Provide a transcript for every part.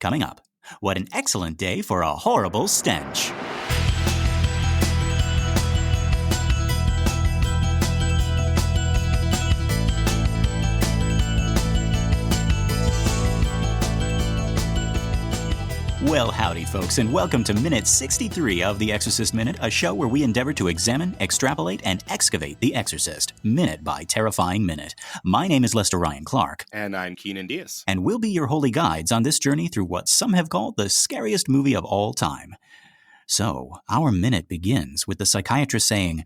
Coming up, what an excellent day for a horrible stench. Well, howdy, folks, and welcome to Minute 63 of The Exorcist Minute, a show where we endeavor to examine, extrapolate, and excavate The Exorcist, minute by terrifying minute. My name is Lester Ryan Clark. And I'm Keenan Diaz. And we'll be your holy guides on this journey through what some have called the scariest movie of all time. So, our minute begins with the psychiatrist saying,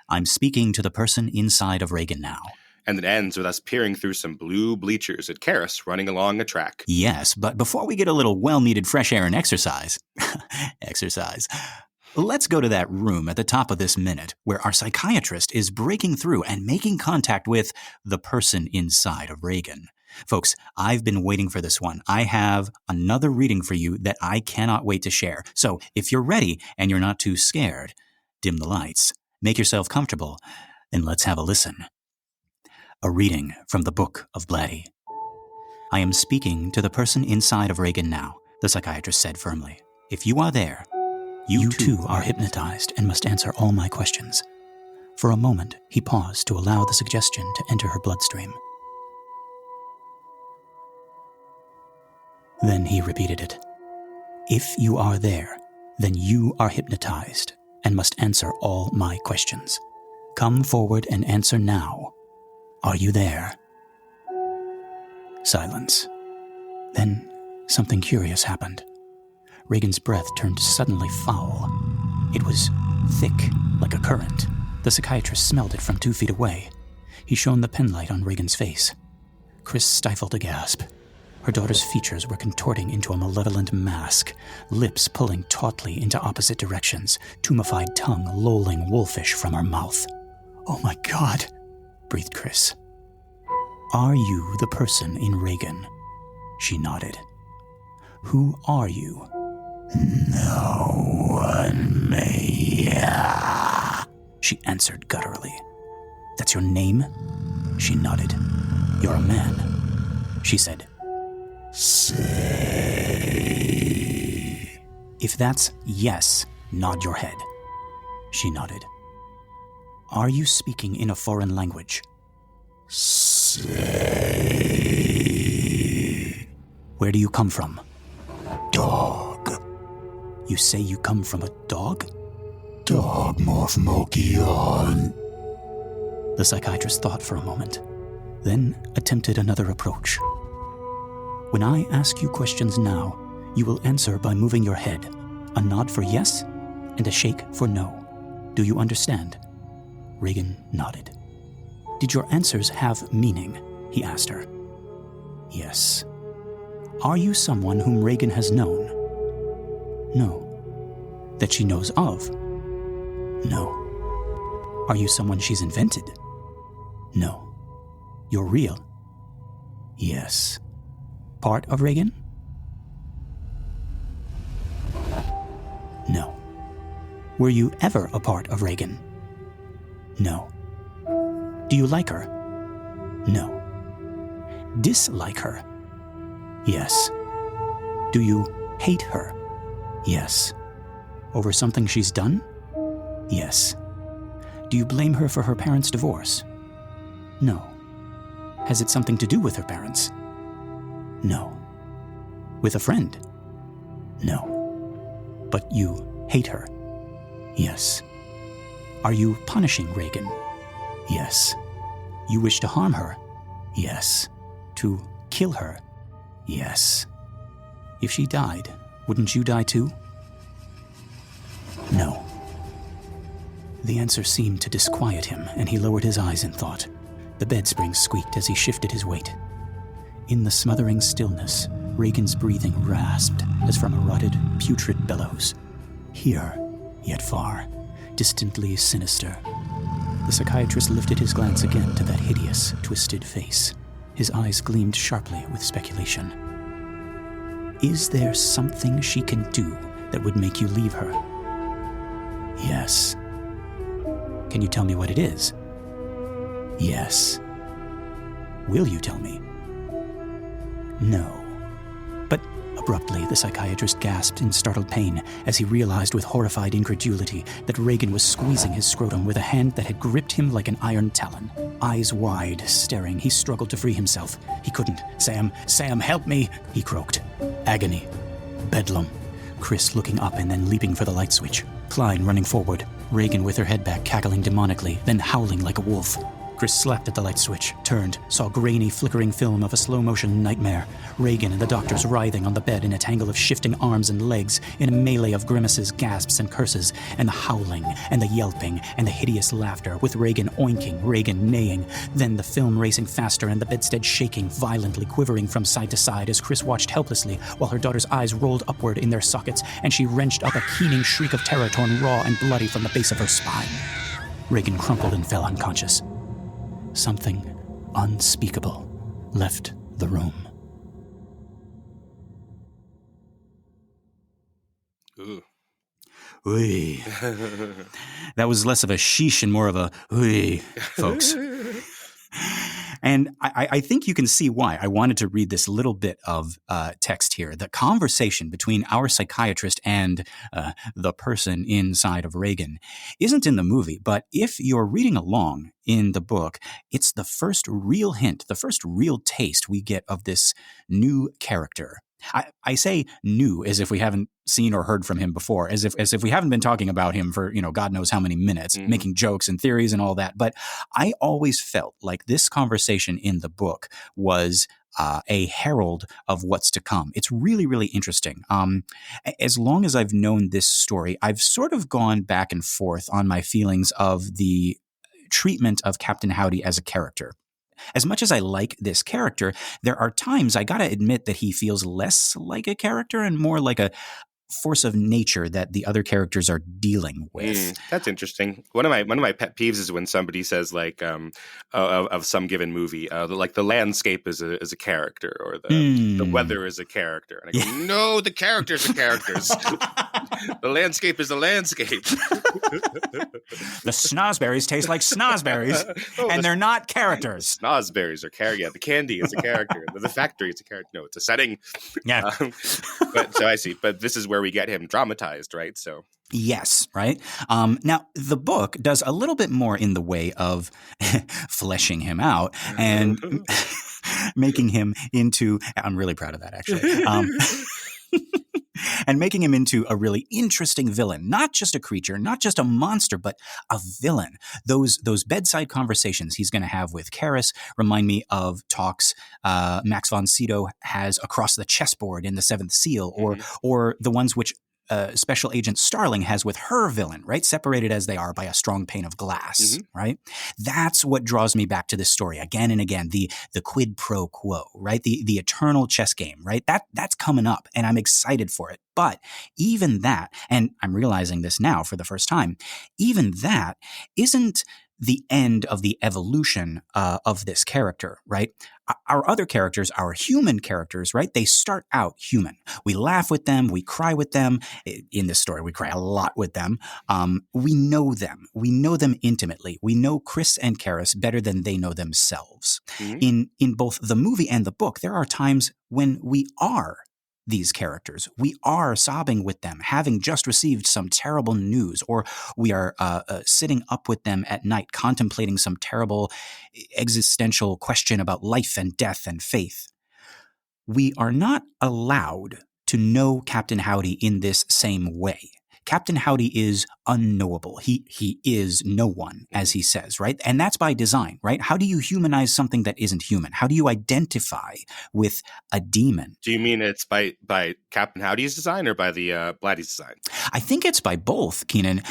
"I'm speaking to the person inside of Regan now." And it ends with us peering through some blue bleachers at Karis running along a track. Yes, but before we get a little well-needed fresh air and exercise, let's go to that room at the top of this minute where our psychiatrist is breaking through and making contact with the person inside of Regan. Folks, I've been waiting for this one. I have another reading for you that I cannot wait to share. So if you're ready and you're not too scared, dim the lights, make yourself comfortable, and let's have a listen. A reading from the Book of Blatty. "I am speaking to the person inside of Regan now," the psychiatrist said firmly. "If you are there, you too are hypnotized and must answer all my questions." For a moment, he paused to allow the suggestion to enter her bloodstream. Then he repeated it. "If you are there, then you are hypnotized and must answer all my questions. Come forward and answer now. Are you there?" Silence. Then something curious happened. Regan's breath turned suddenly foul. It was thick, like a current. The psychiatrist smelled it from 2 feet away. He shone the penlight on Regan's face. Chris stifled a gasp. Her daughter's features were contorting into a malevolent mask, lips pulling tautly into opposite directions, tumefied tongue lolling wolfish from her mouth. "Oh my God," breathed Chris. "Are you the person in Regan?" She nodded. "Who are you?" "No one may," she answered gutturally. "That's your name?" She nodded. "You're a man," she said. "Say." "If that's yes, nod your head." She nodded. "Are you speaking in a foreign language?" "Say." "Where do you come from?" "Dog." "You say you come from a dog?" "Dog Morphmokion." The psychiatrist thought for a moment, then attempted another approach. "When I ask you questions now, you will answer by moving your head, a nod for yes and a shake for no. Do you understand?" Regan nodded. "Did your answers have meaning?" he asked her. "Yes." "Are you someone whom Regan has known?" "No." "That she knows of?" "No." "Are you someone she's invented?" "No." "You're real?" "Yes." "Part of Regan?" "No." "Were you ever a part of Regan?" "No." "Do you like her?" "No." "Dislike her?" "Yes." "Do you hate her?" "Yes." "Over something she's done?" "Yes." "Do you blame her for her parents' divorce?" "No." "Has it something to do with her parents?" "No." "With a friend?" "No." "But you hate her?" "Yes." "Are you punishing Regan?" "Yes." "You wish to harm her?" "Yes." "To kill her?" "Yes." "If she died, wouldn't you die too?" "No." The answer seemed to disquiet him, and he lowered his eyes in thought. The bed springs squeaked as he shifted his weight. In the smothering stillness, Regan's breathing rasped as from a rotted, putrid bellows. Here, yet far, distantly sinister. The psychiatrist lifted his glance again to that hideous, twisted face. His eyes gleamed sharply with speculation. "Is there something she can do that would make you leave her?" "Yes." "Can you tell me what it is?" "Yes." "Will you tell me?" "No." "But Abruptly, the psychiatrist gasped in startled pain as he realized with horrified incredulity that Regan was squeezing his scrotum with a hand that had gripped him like an iron talon. Eyes wide, staring, he struggled to free himself. He couldn't. Sam, help me, he croaked. Agony. Bedlam. Chris looking up and then leaping for the light switch. Klein running forward. Regan with her head back, cackling demonically, then howling like a wolf. Chris slapped at the light switch, turned, saw grainy, flickering film of a slow-motion nightmare. Regan and the doctors writhing on the bed in a tangle of shifting arms and legs, in a melee of grimaces, gasps, and curses, and the howling, and the yelping, and the hideous laughter, with Regan oinking, Regan neighing, then the film racing faster and the bedstead shaking, violently quivering from side to side as Chris watched helplessly while her daughter's eyes rolled upward in their sockets, and she wrenched up a keening shriek of terror torn raw and bloody from the base of her spine. Regan crumpled and fell unconscious. Something unspeakable left the room. Ooh. Ooh. That was less of a sheesh and more of a ooh, folks. And I think you can see why I wanted to read this little bit of text here. The conversation between our psychiatrist and the person inside of Regan isn't in the movie, but if you're reading along in the book, it's the first real hint, the first real taste we get of this new character. I say new as if we haven't seen or heard from him before, as if we haven't been talking about him for, God knows how many minutes, making jokes and theories and all that. But I always felt like this conversation in the book was a herald of what's to come. It's really, really interesting. As long as I've known this story, I've sort of gone back and forth on my feelings of the treatment of Captain Howdy as a character. As much as I like this character, there are times I gotta admit that he feels less like a character and more like a force of nature that the other characters are dealing with. That's interesting. One of my pet peeves is when somebody says like of some given movie, like the landscape is a character or the weather is a character, and I go, no, the characters are characters. The landscape is the landscape. The snozberries taste like snozberries, and they're not characters. Snozberries are characters. Yeah, the candy is a character. The factory is a character. No, it's a setting. Yeah. But so I see. But this is where we get him dramatized, right? So yes, right? Now, the book does a little bit more in the way of fleshing him out and making him into – I'm really proud of that, actually. And making him into a really interesting villain, not just a creature, not just a monster, but a villain. Those bedside conversations he's going to have with Karis remind me of talks Max von Sydow has across the chessboard in The Seventh Seal, or the ones which Special Agent Starling has with her villain, right? Separated as they are by a strong pane of glass, right? That's what draws me back to this story again and again. The quid pro quo, right? The eternal chess game, right? That's coming up, and I'm excited for it. But even that, and I'm realizing this now for the first time, even that isn't the end of the evolution of this character, right? Our other characters, our human characters, right? They start out human. We laugh with them. We cry with them. In this story, we cry a lot with them. We know them. We know them intimately. We know Chris and Karis better than they know themselves. In both the movie and the book, there are times when we are these characters. We are sobbing with them, having just received some terrible news, or we are sitting up with them at night, contemplating some terrible existential question about life and death and faith. We are not allowed to know Captain Howdy in this same way. Captain Howdy is unknowable. He is no one, as he says, right? And that's by design, right? How do you humanize something that isn't human? How do you identify with a demon? Do you mean it's by Captain Howdy's design or by the Blatty's design? I think it's by both, Keenan.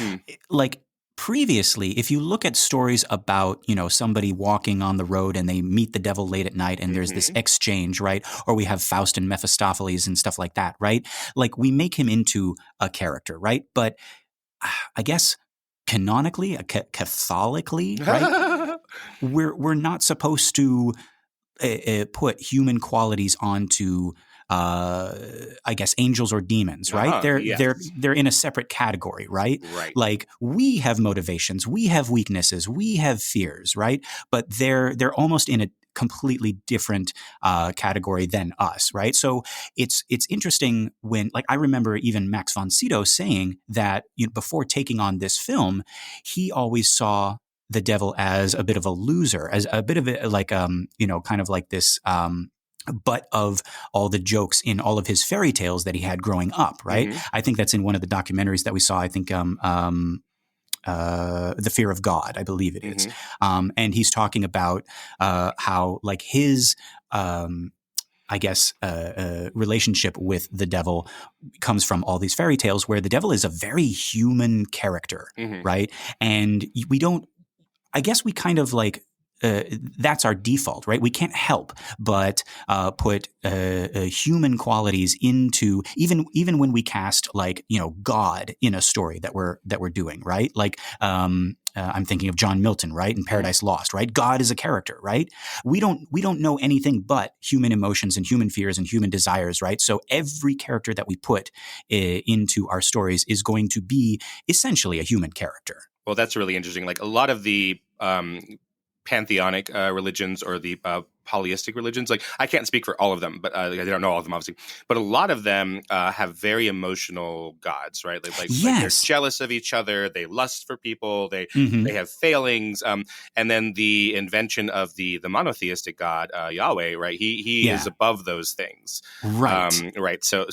Like, previously, if you look at stories about, somebody walking on the road and they meet the devil late at night and there's this exchange, right? Or we have Faust and Mephistopheles and stuff like that, right? Like, we make him into a character, right? But I guess canonically, Catholically, right? we're not supposed to put human qualities onto I guess angels or demons, right? They're in a separate category, right? Right. Like, we have motivations, we have weaknesses, we have fears, right? But they're almost in completely different category than us, right? So it's interesting when, like, I remember even Max von Sydow saying that, you know, before taking on this film, he always saw the devil as a bit of a loser, as a bit of a, like, you know, kind of like this butt of all the jokes in all of his fairy tales that he had growing up, right? Mm-hmm. I think that's in one of the documentaries that we saw. I think The Fear of God, I believe it is. And he's talking about how, like, his I guess, relationship with the devil comes from all these fairy tales where the devil is a very human character, right? And we don't, I guess we kind of like, that's our default, right? We can't help but put human qualities into, even when we cast, like, you know, God in a story that we're doing, right? Like, I'm thinking of John Milton, right, in Paradise Lost, right? God is a character, right? We don't know anything but human emotions and human fears and human desires, right? So every character that we put into our stories is going to be essentially a human character. Well, that's really interesting. Like, a lot of the pantheonic religions, or the polyistic religions, like, I can't speak for all of them, but I don't know all of them, obviously, but a lot of them have very emotional gods, right? Like they're jealous of each other, they lust for people, they have failings, and then the invention of the monotheistic god, Yahweh, right? He is above those things, right? Right. So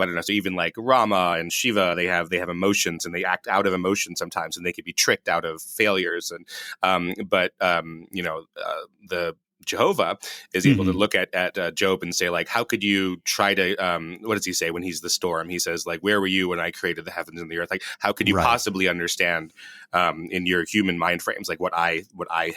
I don't know. So even like Rama and Shiva, they have emotions, and they act out of emotion sometimes, and they can be tricked out of failures, and the Jehovah is able to look at Job and say, like, how could you try to, what does he say when he's the storm? He says, like, where were you when I created the heavens and the earth? Like, how could you possibly understand in your human mind frames, like, what I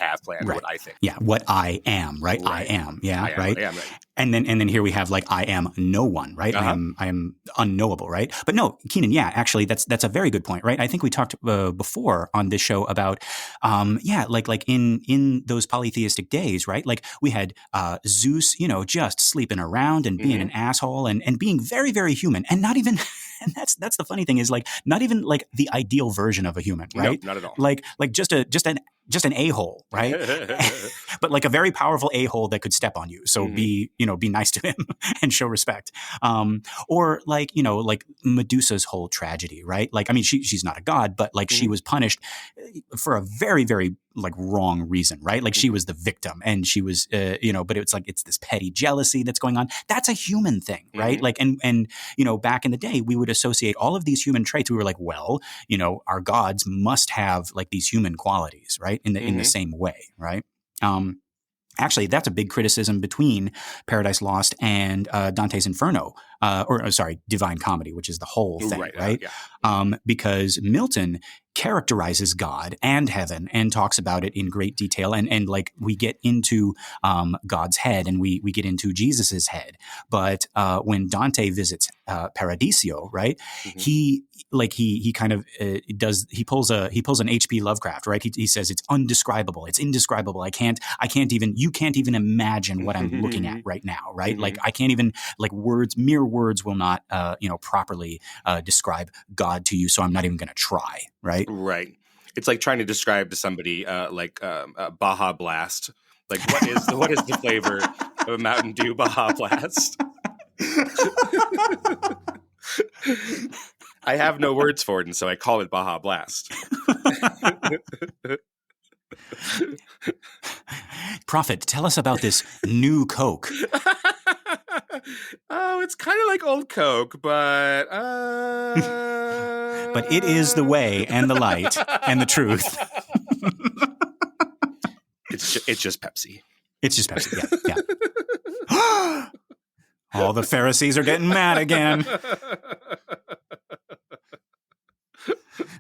have planned, or what I think? Yeah, what I am, right? I am, yeah, I am, right? I am, right. And then here we have, like, I am no one, right? I am unknowable, right? But no, Keenan, yeah, actually, that's a very good point, right? I think we talked before on this show about, like in those polytheistic days, right? Like, we had Zeus, you know, just sleeping around and being an asshole and being very, very human, and not even. And that's the funny thing is, like, not even like the ideal version of a human, right? No, not at all. Like just an a-hole, right? But like a very powerful a-hole that could step on you. So be nice to him and show respect. Or like, you know, like Medusa's whole tragedy, right? Like, I mean, she's not a god, but like she was punished for a very, very like wrong reason, right? Like she was the victim, and she was, but it's this petty jealousy that's going on. That's a human thing, right? Like, and you know, back in the day, we would associate all of these human traits. We were like, well, you know, our gods must have like these human qualities, right? In the same way, right? Actually, that's a big criticism between Paradise Lost and Dante's Inferno, Divine Comedy, which is the whole thing, right? Because Milton characterizes God and heaven and talks about it in great detail, and like we get into God's head, and we get into Jesus's head. But when Dante visits Paradiso, right, he kind of pulls an H.P. Lovecraft, right? He says it's undescribable, it's indescribable. You can't even imagine what I'm looking at right now, right? Like I can't even, like, mere words will not properly describe God to you, so I'm not even going to try, right? Right. It's like trying to describe to somebody Baja Blast. Like, what is the flavor of a Mountain Dew Baja Blast? I have no words for it, and so I call it Baja Blast. Prophet, tell us about this new Coke. Oh, it's kind of like old Coke, but but it is the way and the light and the truth. It's just Pepsi. It's just Pepsi. Yeah. All the Pharisees are getting mad again.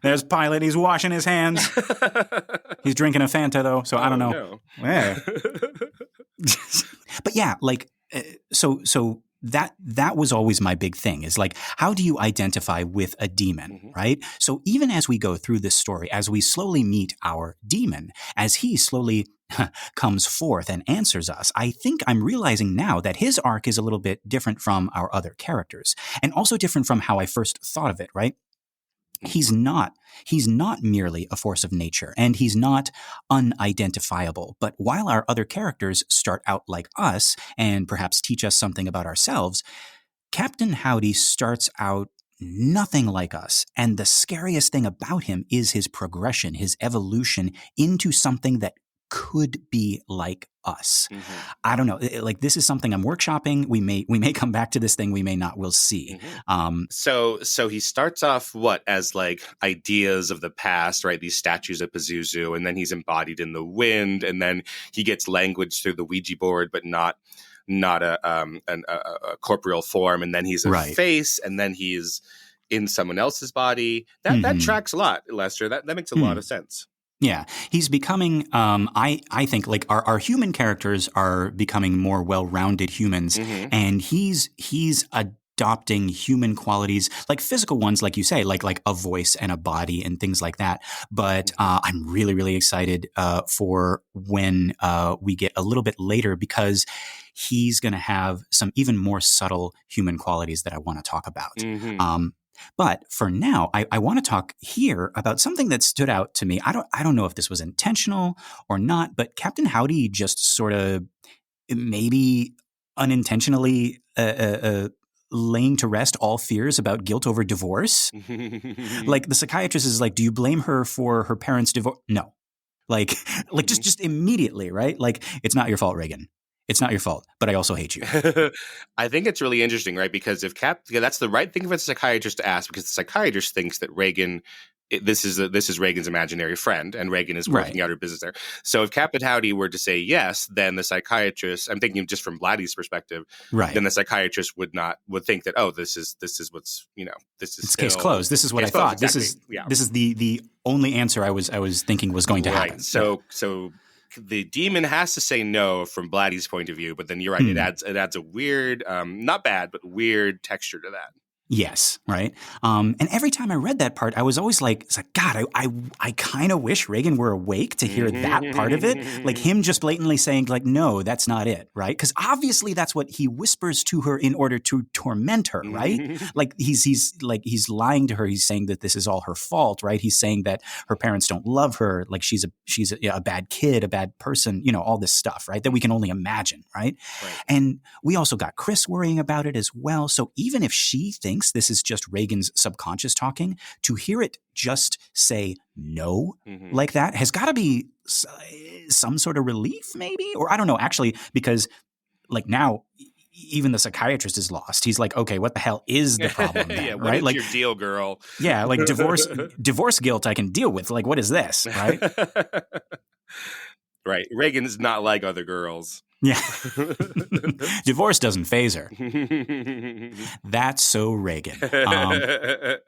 There's Pilate. He's washing his hands. He's drinking a Fanta, though, so I don't know. No. Yeah. But yeah, like, so that was always my big thing, is like, how do you identify with a demon, right? So even as we go through this story, as we slowly meet our demon, as he slowly comes forth and answers us, I think I'm realizing now that his arc is a little bit different from our other characters, and also different from how I first thought of it, right? He's not merely a force of nature, and he's not unidentifiable. But while our other characters start out like us and perhaps teach us something about ourselves, Captain Howdy starts out nothing like us. And the scariest thing about him is his progression, his evolution into something that could be like us. Mm-hmm. I don't know. Like, this is something I'm workshopping. We may come back to this thing. We may not. We'll see. Mm-hmm. So he starts off as like ideas of the past, right? These statues of Pazuzu, and then he's embodied in the wind, and then he gets language through the Ouija board, but not a corporeal form, and then he's a face, and then he's in someone else's body. That tracks a lot, Lester. That makes a lot of sense. Yeah, he's becoming, I think, like our human characters are becoming more well-rounded humans, and he's adopting human qualities, like physical ones, like you say, like a voice and a body and things like that. But I'm really, really excited for when we get a little bit later, because he's going to have some even more subtle human qualities that I want to talk about. But for now, I want to talk here about something that stood out to me. I don't know if this was intentional or not, but Captain Howdy just sort of maybe unintentionally laying to rest all fears about guilt over divorce. Like, the psychiatrist is like, do you blame her for her parents' divorce? No. Like just immediately, right? Like, it's not your fault, Regan. It's not your fault, but I also hate you. I think it's really interesting, right? Because that's the right thing for the psychiatrist to ask, because the psychiatrist thinks that Regan, this is Regan's imaginary friend, and Regan is working out her business there. So if Captain Howdy were to say yes, then the psychiatrist, I'm thinking just from Blatty's perspective, then the psychiatrist would think that, oh, this is what's, this is case closed. This is what I thought. Exactly. This is the only answer I was thinking was going to happen. So the demon has to say no from Blatty's point of view, but then you're right. It adds a weird, not bad, but weird texture to that. Yes, right. And every time I read that part, I was always like, it's like, God, I kind of wish Regan were awake to hear that part of it. Like, him just blatantly saying, like, no, that's not it, right? Because obviously that's what he whispers to her in order to torment her, right? Like, he's lying to her. He's saying that this is all her fault, right? He's saying that her parents don't love her, like she's a bad kid, a bad person, all this stuff, right? That we can only imagine, right? And we also got Chris worrying about it as well. So even if she thinks this is just Regan's subconscious talking, to hear it just say no like that has got to be some sort of relief, maybe? Or I don't know, actually, because like now even the psychiatrist is lost. He's like, okay, what the hell is the problem then, what right? is like, your deal, girl? Yeah, like divorce guilt I can deal with. Like, what is this, right? Right. Regan's not like other girls. Yeah. Divorce doesn't faze her. That's so Regan. There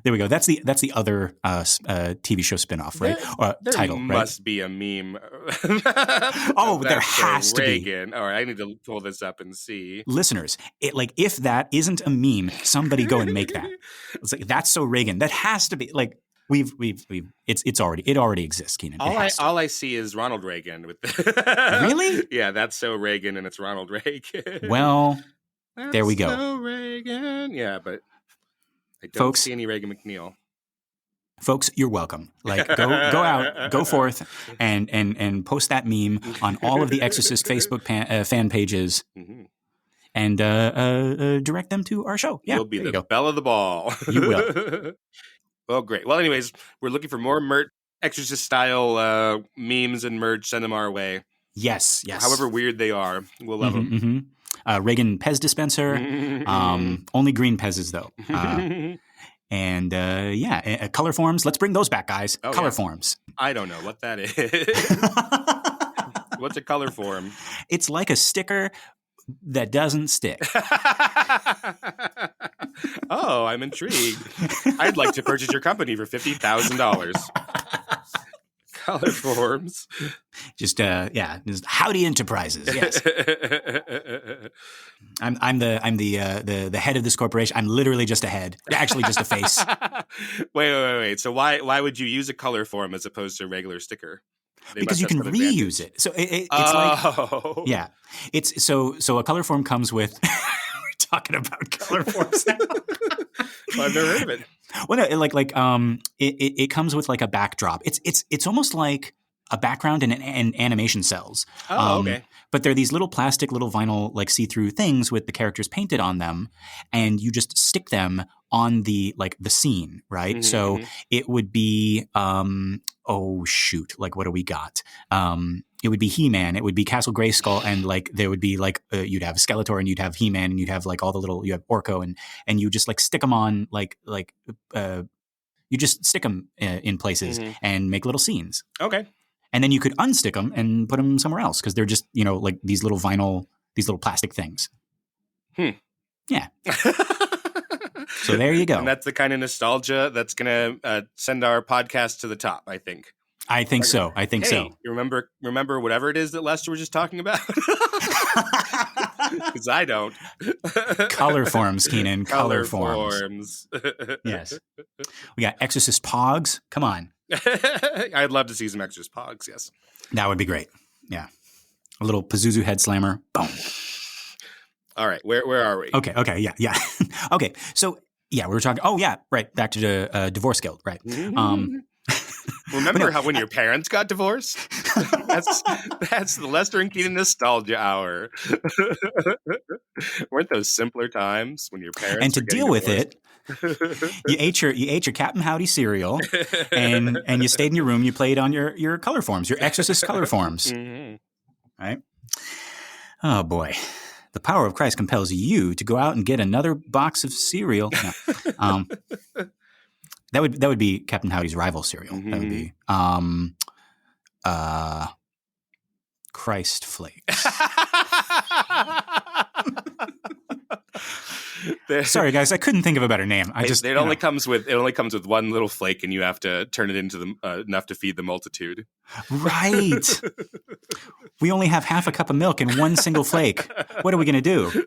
we go. That's the other TV show spinoff, right? There title, must right? be a meme. There has to Regan. All right, I need to pull this up and see. Listeners, if that isn't a meme, somebody go and make that. It's like, that's so Regan. That has to be like. It already exists, Keenan. All I see is Ronald Reagan with Really? Yeah, that's so Reagan, and it's Ronald Reagan. Well, that's there we go. So Reagan. Yeah, but I don't see any Reagan McNeil. Folks, you're welcome. Like, go out, go forth, and post that meme on all of the Exorcist Facebook fan pages. And direct them to our show. Yeah, you'll be the belle of the ball. You will. Well, great. Well, anyways, we're looking for more merch, Exorcist-style memes and merch. Send them our way. Yes. However weird they are, we'll love them. Reagan Pez dispenser. Only green Pez's, though. And, Colorforms. Let's bring those back, guys. Oh, Colorforms. Yeah. I don't know what that is. What's a Colorform? It's like a sticker that doesn't stick. Oh, I'm intrigued. I'd like to purchase your company for $50,000. Colorforms. Just Howdy Enterprises. Yes. I'm the head of this corporation. I'm literally just a head. Actually, just a face. Wait. So why would you use a Colorform as opposed to a regular sticker? Because you can reuse it. So it's like, yeah. It's so a Colorform comes with. talking about Colorforms now. Well, I've never heard of it. Well, no, it comes with like a backdrop. It's almost like a background and animation cells. Oh, okay. But they're these little plastic, little vinyl, like see-through things with the characters painted on them, and you just stick them on the scene, right? Mm-hmm. So it would be, like what do we got? It would be He-Man, it would be Castle Grayskull, and like there would be like you'd have Skeletor and you'd have He-Man and you'd have like all the little, you have Orko and you just like stick them on you just stick them in places and make little scenes. Okay. And then you could unstick them and put them somewhere else because they're just, like these little vinyl, these little plastic things. Yeah. So there you go. And that's the kind of nostalgia that's going to send our podcast to the top, I think. I think so. You remember whatever it is that Lester was just talking about? Because I don't. Colorforms, Keenan. Colorforms. Yes. We got Exorcist Pogs. Come on. I'd love to see some Exorcist Pogs, yes. That would be great. Yeah. A little Pazuzu head slammer. Boom. All right. Where are we? Okay. Yeah. Okay. So, yeah, we were talking. Oh, yeah. Right. Back to the Divorce Guild. Right. Remember how when your parents got divorced? That's the Lester and Keenan nostalgia hour. Weren't those simpler times when your parents? And to deal with it, you ate your Captain Howdy cereal, and you stayed in your room. You played on your Colorforms, your Exorcist Colorforms. Right? Oh boy, the power of Christ compels you to go out and get another box of cereal. No. That would be Captain Howdy's rival cereal. That would be Christ Flakes. Sorry, guys, I couldn't think of a better name. It only comes with one little flake, and you have to turn it into enough to feed the multitude. Right. We only have half a cup of milk and one single flake. What are we going to do?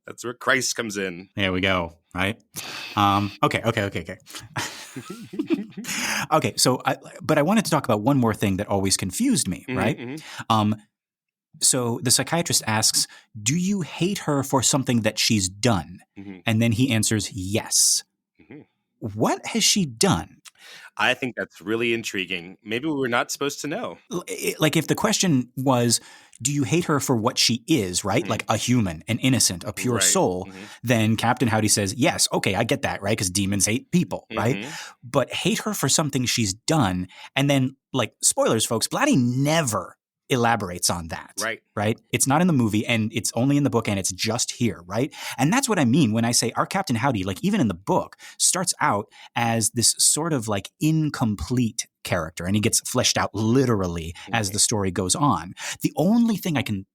That's where Christ comes in. There we go. Right. Okay. Okay. So, but I wanted to talk about one more thing that always confused me. Right. So the psychiatrist asks, do you hate her for something that she's done? And then he answers, yes. What has she done? I think that's really intriguing. Maybe we were not supposed to know. Like if the question was, do you hate her for what she is, right? Like a human, an innocent, a pure soul, then Captain Howdy says, yes, okay, I get that, right? Because demons hate people, right? But hate her for something she's done. And then like, spoilers, folks, Blatty never elaborates on that. Right. It's not in the movie and it's only in the book and it's just here. Right. And that's what I mean when I say our Captain Howdy, like even in the book, starts out as this sort of like incomplete character and he gets fleshed out literally as the story goes on. The only thing I can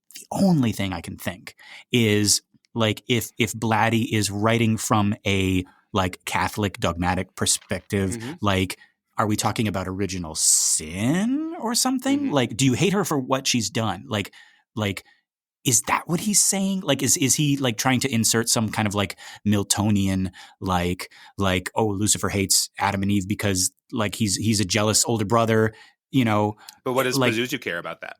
think is like if Blatty is writing from a like Catholic dogmatic perspective, like, are we talking about original sin or something? Like, do you hate her for what she's done? Like, is that what he's saying? Like, is he like trying to insert some kind of like Miltonian, like, oh, Lucifer hates Adam and Eve because like he's a jealous older brother, you know? But what does Pazuzu care about that?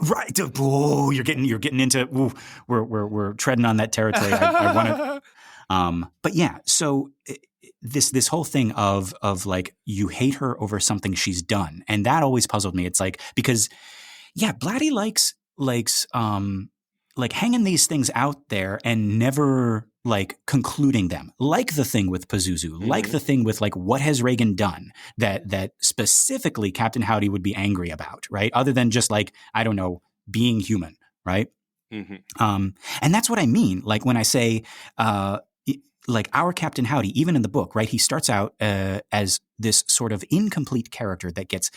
Right. Oh, you're getting into. Ooh, we're treading on that territory. I want to. But yeah, so. This whole thing of like you hate her over something she's done, and that always puzzled me. It's like because Blatty likes like hanging these things out there and never like concluding them, like the thing with Pazuzu, like the thing with like what has Regan done that specifically Captain Howdy would be angry about, right? Other than just like I don't know, being human, right? And that's what I mean. Like when I say. Like our Captain Howdy, even in the book, right? He starts out as this sort of incomplete character that gets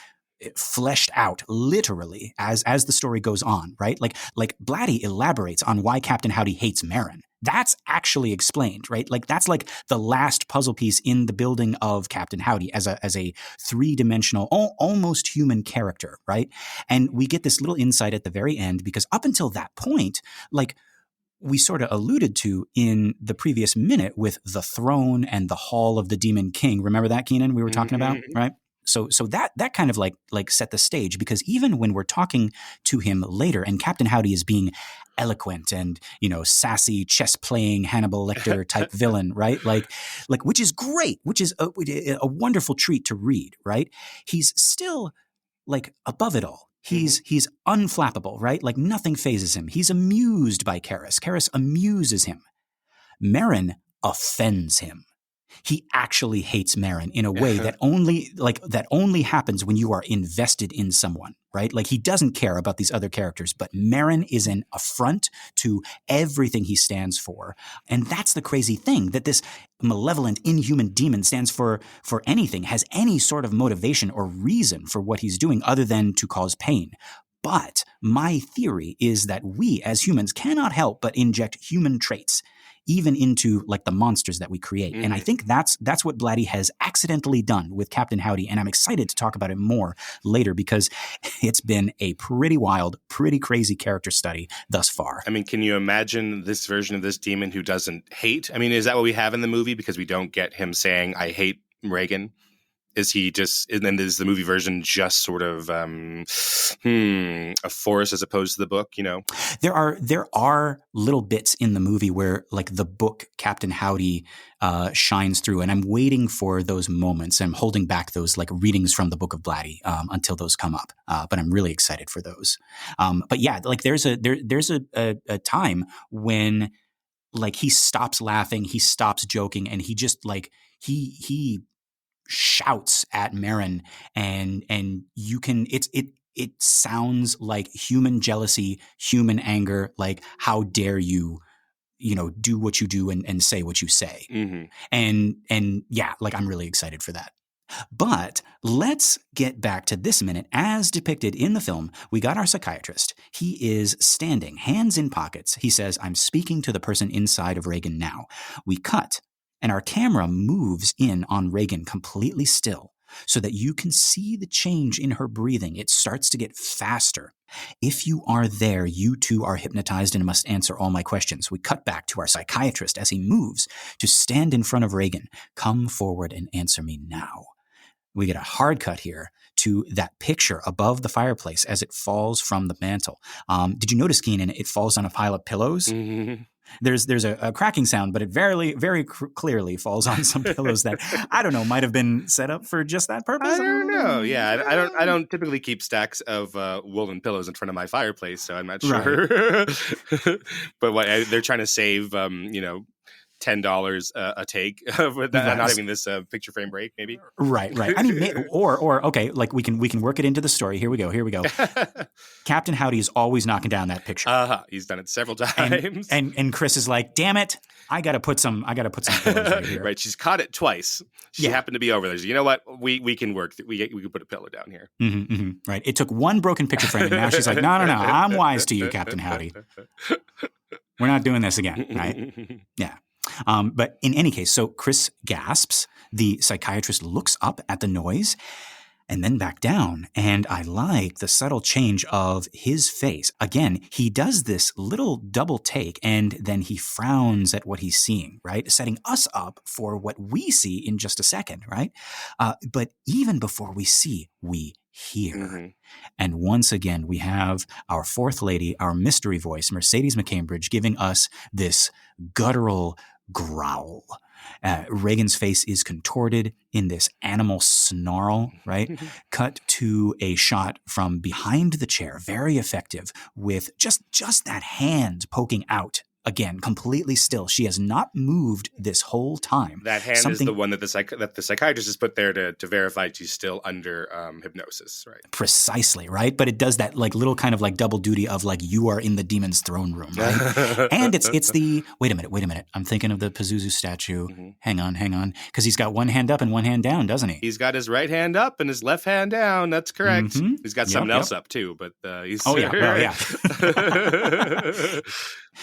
fleshed out literally as the story goes on, right? Like Blatty elaborates on why Captain Howdy hates Marin. That's actually explained, right? Like that's like the last puzzle piece in the building of Captain Howdy as a three-dimensional, almost human character, right? And we get this little insight at the very end because up until that point, like we sort of alluded to in the previous minute with the throne and the hall of the demon king. Remember that, Keenan, we were talking about, right? So that kind of like set the stage because even when we're talking to him later and Captain Howdy is being eloquent and, sassy chess playing Hannibal Lecter type villain, right? Like which is great, which is a wonderful treat to read, right? He's still like above it all. He's unflappable, right? Like nothing phases him. He's amused by Karis. Karis amuses him. Merrin offends him. He actually hates Merrin in a way that only happens when you are invested in someone, right? Like he doesn't care about these other characters, but Merrin is an affront to everything he stands for. And that's the crazy thing, that this malevolent, inhuman demon stands for anything, has any sort of motivation or reason for what he's doing other than to cause pain. But my theory is that we as humans cannot help but inject human traits even into like the monsters that we create. And I think that's what Blatty has accidentally done with Captain Howdy. And I'm excited to talk about it more later because it's been a pretty wild, pretty crazy character study thus far. I mean, can you imagine this version of this demon who doesn't hate? I mean, is that what we have in the movie? Because we don't get him saying, I hate Regan. Is he just, and then is the movie version just sort of a force as opposed to the book, There are little bits in the movie where like the book Captain Howdy shines through, and I'm waiting for those moments. I'm holding back those like readings from the Book of Blatty until those come up. But I'm really excited for those. But yeah, like there's a time when like he stops laughing, he stops joking, and he just like he shouts at Merrin, and you can it sounds like human jealousy, human anger, like how dare you do what you do and say what you say. And yeah, like I'm really excited for that. But let's get back to this minute. As depicted in the film, we got our psychiatrist. He is standing, hands in pockets. He says, I'm speaking to the person inside of Regan now. We cut, and our camera moves in on Regan completely still so that you can see the change in her breathing. It starts to get faster. If you are there, you too are hypnotized and must answer all my questions. We cut back to our psychiatrist as he moves to stand in front of Regan. Come forward and answer me now. We get a hard cut here to that picture above the fireplace as it falls from the mantle. Did you notice, Keenan, it falls on a pile of pillows? There's a cracking sound, but it very, very clearly falls on some pillows that, I don't know, might have been set up for just that purpose. I don't know. Yeah, I don't typically keep stacks of woolen pillows in front of my fireplace, so I'm not sure. Right. But they're trying to save, $10 a take with that, not having this picture frame break, maybe. Right. I mean, or okay, like we can work it into the story. Here we go. Captain Howdy is always knocking down that picture. He's done it several times. And Chris is like, damn it, I gotta put some pillows right here. Right. She's caught it twice. She happened to be over there. So, you know what? We can work. We can put a pillow down here. Right. It took one broken picture frame, and now she's like, no. I'm wise to you, Captain Howdy. We're not doing this again. Right. Yeah. But in any case, so Chris gasps, the psychiatrist looks up at the noise and then back down. And I like the subtle change of his face. Again, he does this little double take and then he frowns at what he's seeing, right? Setting us up for what we see in just a second, right? But even before we see, we hear. And once again, we have our fourth lady, our mystery voice, Mercedes McCambridge, giving us this guttural growl. Regan's face is contorted in this animal snarl, right? Cut to a shot from behind the chair, very effective, with just that hand poking out. Again, completely still. She has not moved this whole time. That hand is the one that the psychiatrist has put there to verify she's still under hypnosis, right? Precisely, right? But it does that like little kind of like double duty of like you are in the demon's throne room, right? And it's the wait a minute. I'm thinking of the Pazuzu statue. Hang on, because he's got one hand up and one hand down, doesn't he? He's got his right hand up and his left hand down. That's correct. He's got something else up too, but he's yeah.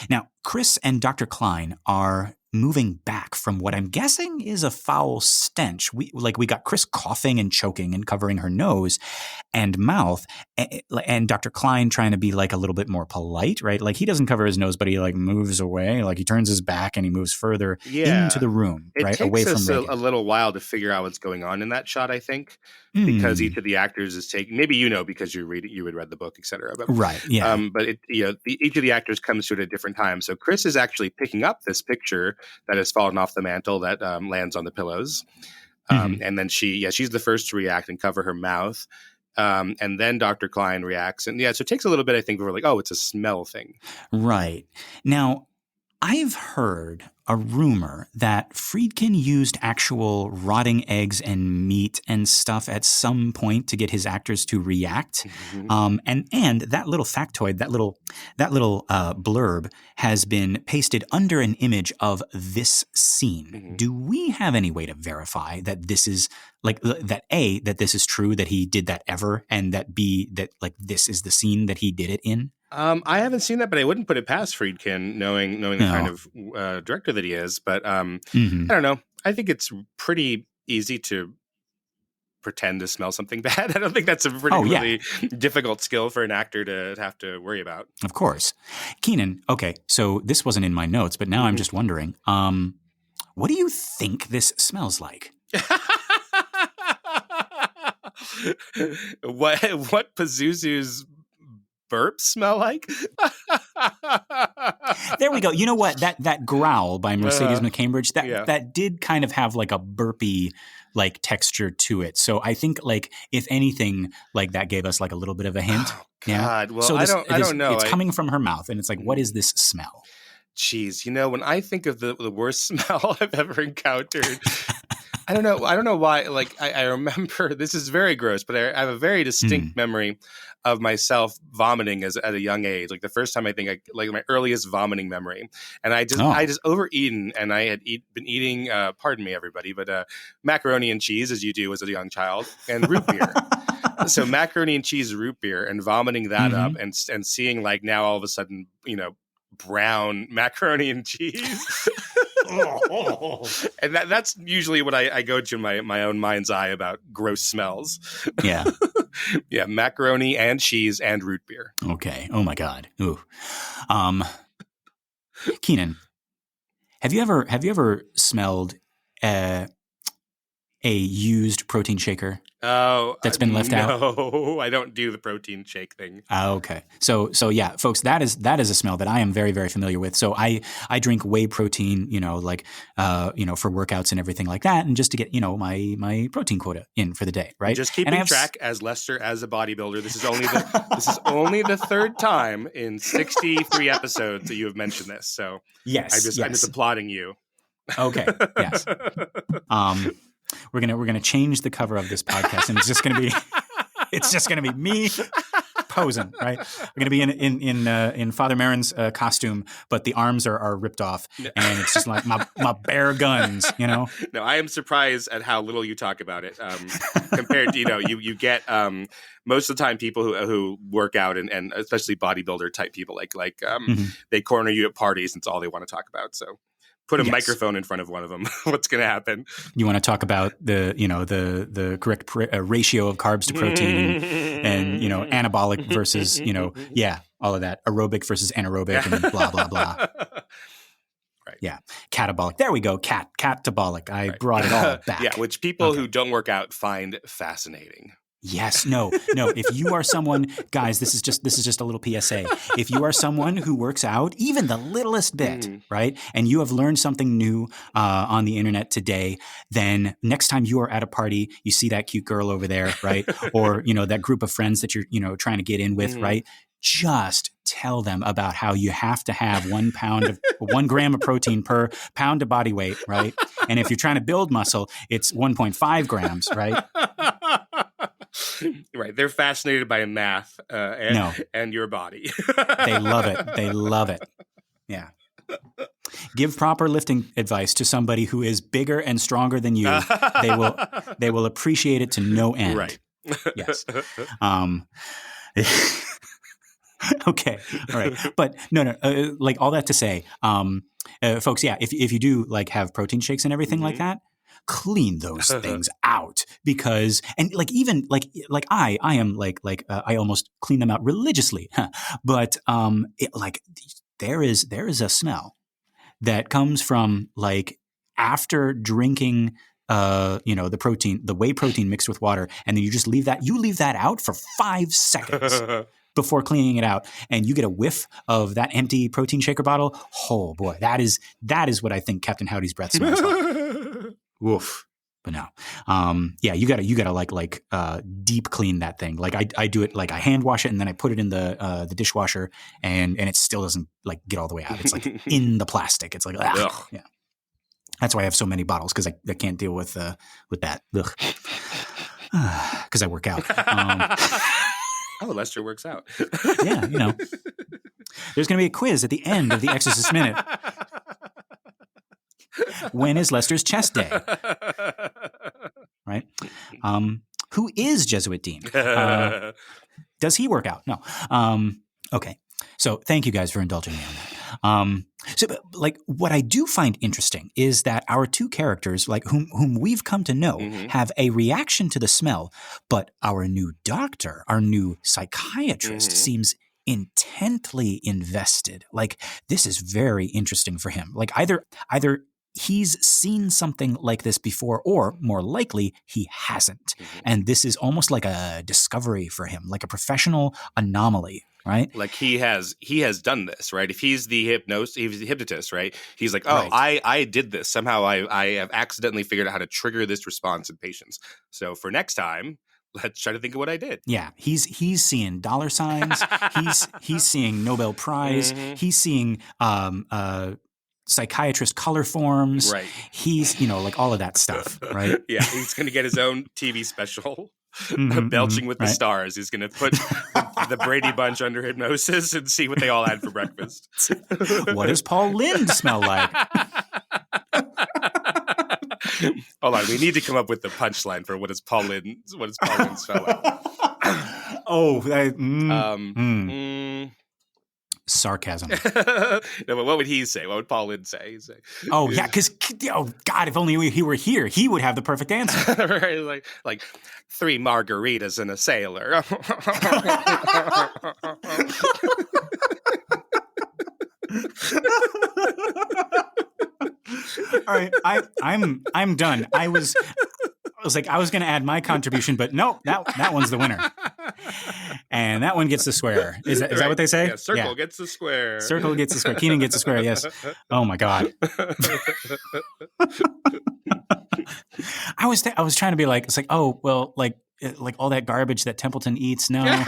Now, Chris and Dr. Klein are moving back from what I'm guessing is a foul stench. We got Chris coughing and choking and covering her nose and mouth, and Dr. Klein trying to be like a little bit more polite, right? Like he doesn't cover his nose, but he like moves away, like he turns his back and he moves further into the room, right? Away from Regan. It takes us a little while to figure out what's going on in that shot, I think, because each of the actors is taking, maybe because you had read the book, etc. Right, yeah. But each of the actors comes to it at a different time. So Chris is actually picking up this picture that has fallen off the mantle that lands on the pillows. And then she's the first to react and cover her mouth. And then Dr. Klein reacts. And so it takes a little bit, I think, before it's a smell thing. Right. Now, I've heard a rumor that Friedkin used actual rotting eggs and meat and stuff at some point to get his actors to react. And that little factoid, that little blurb has been pasted under an image of this scene. Do we have any way to verify that this is that A, that this is true, that he did that ever, and that B, that this is the scene that he did it in? I haven't seen that, but I wouldn't put it past Friedkin, knowing the kind of director that he is. But I don't know. I think it's pretty easy to pretend to smell something bad. I don't think that's a really difficult skill for an actor to have to worry about. Of course. Keenan, okay, so this wasn't in my notes, but now I'm just wondering, what do you think this smells like? What Pazuzu's burps smell like? There we go. You know what? That growl by Mercedes McCambridge, that did kind of have like a burpy texture to it. So I think if anything, that gave us a little bit of a hint. Oh, God. Well, so I don't know. It's coming from her mouth, and it's what is this smell? Jeez, when I think of the worst smell I've ever encountered, I don't know why. I remember, this is very gross, but I have a very distinct memory of myself vomiting at a young age. The first time I think my earliest vomiting memory, and I just overeaten, and I had been eating, pardon me, everybody, but macaroni and cheese, as you do as a young child, and root beer. So macaroni and cheese, root beer, and vomiting that up, and seeing now all of a sudden brown macaroni and cheese. And that's usually what I go to my own mind's eye about gross smells. Yeah. Yeah, macaroni and cheese and root beer. Okay. Oh my God. Ooh. Keenan, have you ever smelled a used protein shaker? Oh, that's been left out? No, I don't do the protein shake thing. Okay. So yeah, folks, that is a smell that I am very, very familiar with. So I drink whey protein, for workouts and everything like that, and just to get, my protein quota in for the day, right? Just keeping track as Lester, as a bodybuilder. This is only the third time in 63 episodes that you have mentioned this. So yes, I'm just applauding you. Okay. Yes. We're gonna change the cover of this podcast, and it's just gonna be me posing, right? We're gonna be in Father Marin's costume, but the arms are ripped off, and it's just like my bare guns, No, I am surprised at how little you talk about it compared to you get most of the time people who work out and especially bodybuilder type people they corner you at parties, and it's all they want to talk about. So. Put a microphone in front of one of them. What's going to happen? You want to talk about the correct ratio of carbs to protein and anabolic versus all of that, aerobic versus anaerobic and blah blah blah. Right. Yeah, catabolic. There we go. Catabolic. I brought it all back. Yeah, which people who don't work out find fascinating. Yes. No. If you are someone, guys, this is just a little PSA. If you are someone who works out even the littlest bit, right, and you have learned something new on the internet today, then next time you are at a party, you see that cute girl over there, right, or that group of friends that you're trying to get in with, right. Just tell them about how you have to have 1 gram of protein per pound of body weight, right? And if you're trying to build muscle, it's 1.5 grams, right? Right. They're fascinated by math and your body. They love it. Yeah. Give proper lifting advice to somebody who is bigger and stronger than you. They will appreciate it to no end. Right. Yes. Okay. All right. But no. Like all that to say, folks, yeah, if you do like have protein shakes and everything like that, clean those things out because, and like, even like I am like I almost clean them out religiously, but, there is a smell that comes from like after drinking the whey protein mixed with water, and then you just leave that out for 5 seconds before cleaning it out, and you get a whiff of that empty protein shaker bottle. Oh boy, that is what I think Captain Howdy's breath smells like. Woof. But no, you gotta like deep clean that thing. Like I do it, like I hand wash it and then I put it in the dishwasher, and it still doesn't like get all the way out. It's like in the plastic. It's like, ugh. Yeah. That's why I have so many bottles, because I can't deal with that. Ugh. Because I work out. Lester works out. Yeah, there's going to be a quiz at the end of the Exorcist Minute. When is Lester's chest day? Right? Who is Jesuit Dean? Does he work out? No. Okay. So thank you guys for indulging me on that. So like what I do find interesting is that our two characters, like whom we've come to know, have a reaction to the smell, but our new doctor, our new psychiatrist seems intently invested. Like this is very interesting for him. Like either he's seen something like this before, or more likely he hasn't. And this is almost like a discovery for him, like a professional anomaly, right? Like he has done this, right? If he's the hypnotist, right? He's like, Right. I did this. Somehow I have accidentally figured out how to trigger this response in patients. So for next time, let's try to think of what I did. Yeah, he's seeing dollar signs. he's seeing Nobel Prize. He's seeing psychiatrist Colorforms. Right. He's, like all of that stuff, right? Yeah, he's going to get his own TV special, Belching with the Stars. He's going to put the Brady Bunch under hypnosis and see what they all had for breakfast. What does Paul Lynde smell like? Hold on, we need to come up with the punchline for what does Paul Lynde smell like? Sarcasm. No, but what would he say? What would Paul Lynde say? He'd say, oh yeah, because God, if only he were here, he would have the perfect answer. Right, like 3 margaritas and a sailor. All right, I'm done. I was like, I was going to add my contribution, but no, that one's the winner. And that one gets the square. Is that what they say? Yeah, circle gets the square. Circle gets the square. Keenan gets the square, yes. Oh, my God. I was trying to be like, it's like, oh, well, like all that garbage that Templeton eats, no.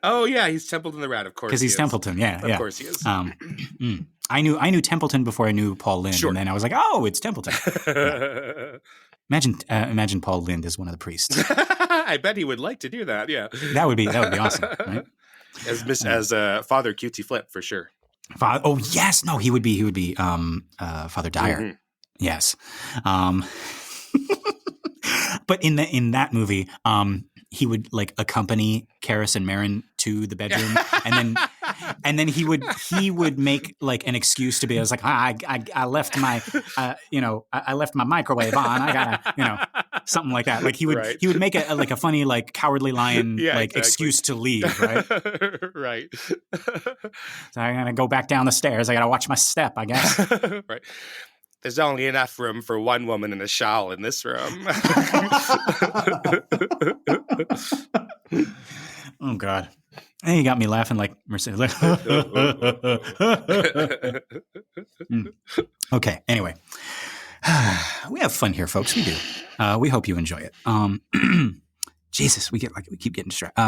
Oh, yeah, he's Templeton the Rat, of course. Because he's Templeton, yeah. Of course he is. I knew Templeton before I knew Paul Lynde, and then I was like, oh, it's Templeton. Yeah. Imagine Paul Lynde as one of the priests. I bet he would like to do that. Yeah, that would be awesome, right? As Father Cutesy Flint for sure. Oh yes, no, he would be Father Dyer. Yes, but in that movie, he would like accompany Karis and Marin to the bedroom, and then he would make like an excuse to be, I was like, I left my I left my microwave on. I gotta something like that. Like he would make a funny like Cowardly Lion excuse to leave, right? Right. So I gotta go back down the stairs. I gotta watch my step, I guess. Right. There's only enough room for one woman in a shawl in this room. Oh, God. And you got me laughing like Mercedes. Okay, anyway. We have fun here, folks. We do. We hope you enjoy it. Jesus, we keep getting distracted.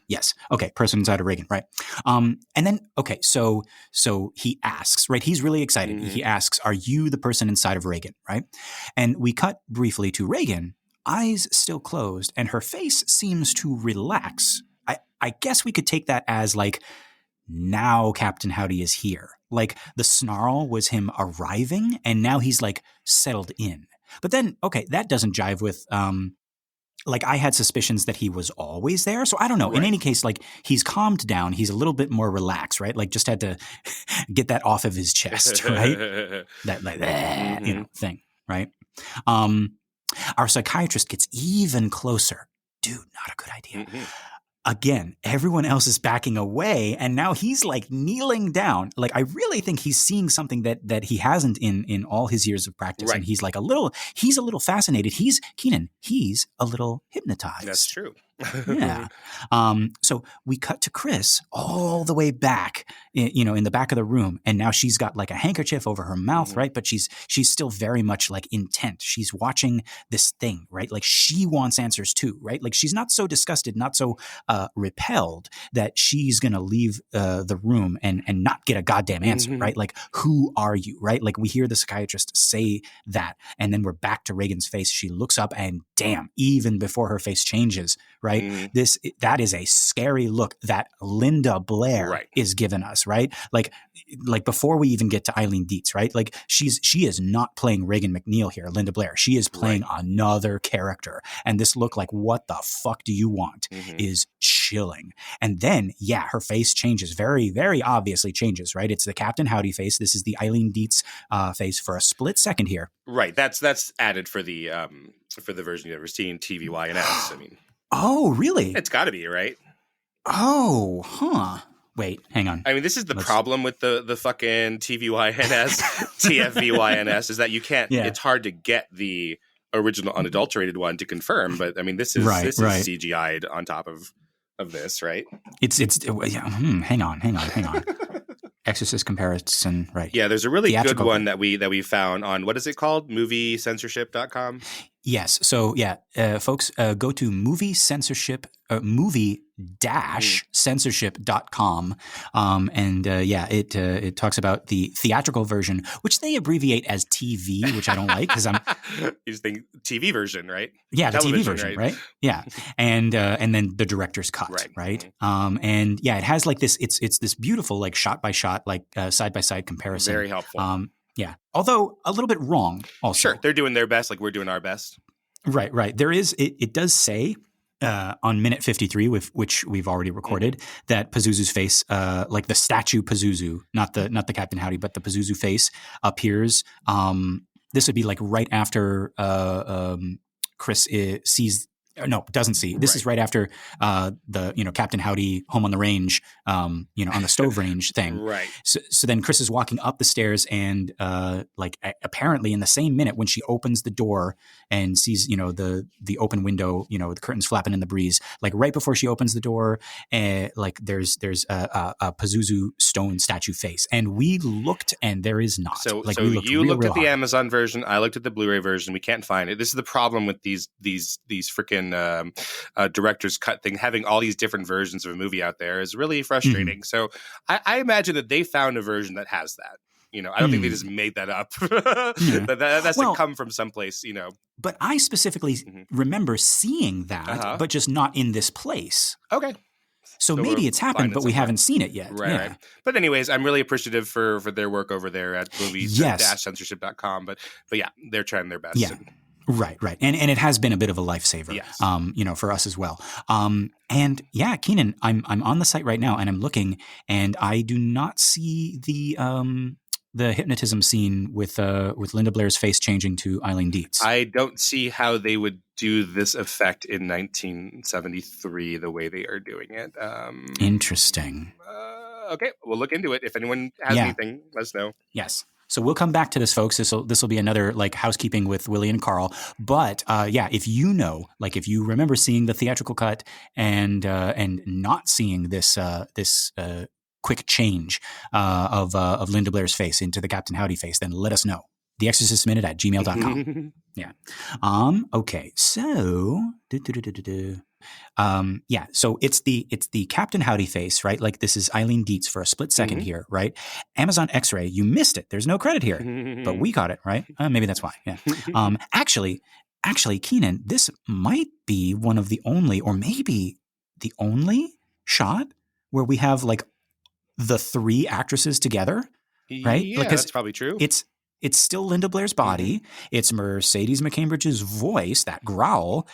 Yes. Okay. Person inside of Regan. Right. And then, okay. So he asks, right. He's really excited. He asks, are you the person inside of Regan? Right. And we cut briefly to Regan, eyes still closed, and her face seems to relax. I guess we could take that as like, now Captain Howdy is here. Like the snarl was him arriving, and now he's like settled in. But then, okay, that doesn't jive with like I had suspicions that he was always there. So I don't know. Right. In any case, like he's calmed down. He's a little bit more relaxed, right? Like just had to get that off of his chest, right? That like that, thing, right? Our psychiatrist gets even closer. Dude, not a good idea. Again, everyone else is backing away, and now he's like kneeling down. Like I really think he's seeing something that he hasn't in all his years of practice, Right. and he's a little fascinated. He's a little hypnotized. That's true. Yeah. So we cut to Chris all the way back, in the back of the room, and now she's got like a handkerchief over her mouth, right? But she's still very much like intent. She's watching this thing, right? Like she wants answers too, right? Like she's not so disgusted, not so repelled that she's gonna leave the room and not get a goddamn answer, right? Like who are you, right? Like we hear the psychiatrist say that, and then we're back to Regan's face. She looks up, and damn, even before her face changes, right? That is a scary look that Linda Blair is giving us, right? Like before we even get to Eileen Dietz, right? Like she is not playing Regan McNeil here, Linda Blair. She is playing another character. And this look like, what the fuck do you want, is chilling. And then, yeah, her face changes, very, very obviously changes, right? It's the Captain Howdy face. This is the Eileen Dietz face for a split second here. Right. That's added for the version you've ever seen, TVYNS. I mean, oh, really? It's got to be, right? Oh, huh. Wait, hang on. I mean, this is the problem with the fucking TVYNS, TFVYNS, is that you can't. Yeah. It's hard to get the original unadulterated one to confirm. But I mean, this is CGI'd on top of this, right? It's hang on. Exorcist comparison, right? Yeah, there's a really good one that we found on, what is it called? Moviecensorship.com. Yes. So yeah, folks, go to movie-censorship.com. It talks about the theatrical version, which they abbreviate as TV, which I don't like because I'm you just think TV version, right? Yeah, the TV version, right? Yeah. And then the director's cut, right? And yeah, it has like this, it's this beautiful, like shot by shot, like side by side comparison. Very helpful. Yeah. Although a little bit wrong also. Sure. They're doing their best, like we're doing our best. Right. There is, it does say on minute 53, which we've already recorded, that Pazuzu's face, like the statue Pazuzu, not the Captain Howdy, but the Pazuzu face appears. This would be like right after Chris sees. No, doesn't see. This is right after the Captain Howdy home on the range, on the stove range thing. Right. So then Chris is walking up the stairs, and apparently in the same minute when she opens the door and sees the open window, the curtains flapping in the breeze, like right before she opens the door, like there's a Pazuzu stone statue face, and we looked and there is not. So you looked at the Amazon version, I looked at the Blu-ray version. We can't find it. This is the problem with these freaking director's cut thing. Having all these different versions of a movie out there is really frustrating. So I imagine that they found a version that has that. I don't think they just made that up. That's come from someplace, But I specifically remember seeing that, but just not in this place. Okay. So maybe it's happened, but we haven't seen it yet. Right. But anyways, I'm really appreciative for their work over there at movies-censorship.com. But yeah, they're trying their best. Yeah. Right. And it has been a bit of a lifesaver, for us as well. And yeah, Keenan, I'm on the site right now and I'm looking, and I do not see the hypnotism scene with Linda Blair's face changing to Eileen Dietz. I don't see how they would do this effect in 1973 the way they are doing it. Interesting. Okay, we'll look into it. If anyone has anything, let us know. Yes. So we'll come back to this, folks. This will be another like housekeeping with Willie and Carl. But if if you remember seeing the theatrical cut and not seeing this quick change of Linda Blair's face into the Captain Howdy face, then let us know. TheExorcistMinute@gmail.com. Yeah. Okay. So. So it's the Captain Howdy face, right? Like this is Eileen Dietz for a split second here, right? Amazon X-ray, you missed it. There's no credit here, but we caught it, right? Maybe that's why. Yeah. Actually, Keenan, this might be one of the only, or maybe the only shot where we have like the three actresses together, right? Yeah, that's probably true. it's still Linda Blair's body. It's Mercedes McCambridge's voice, that growl.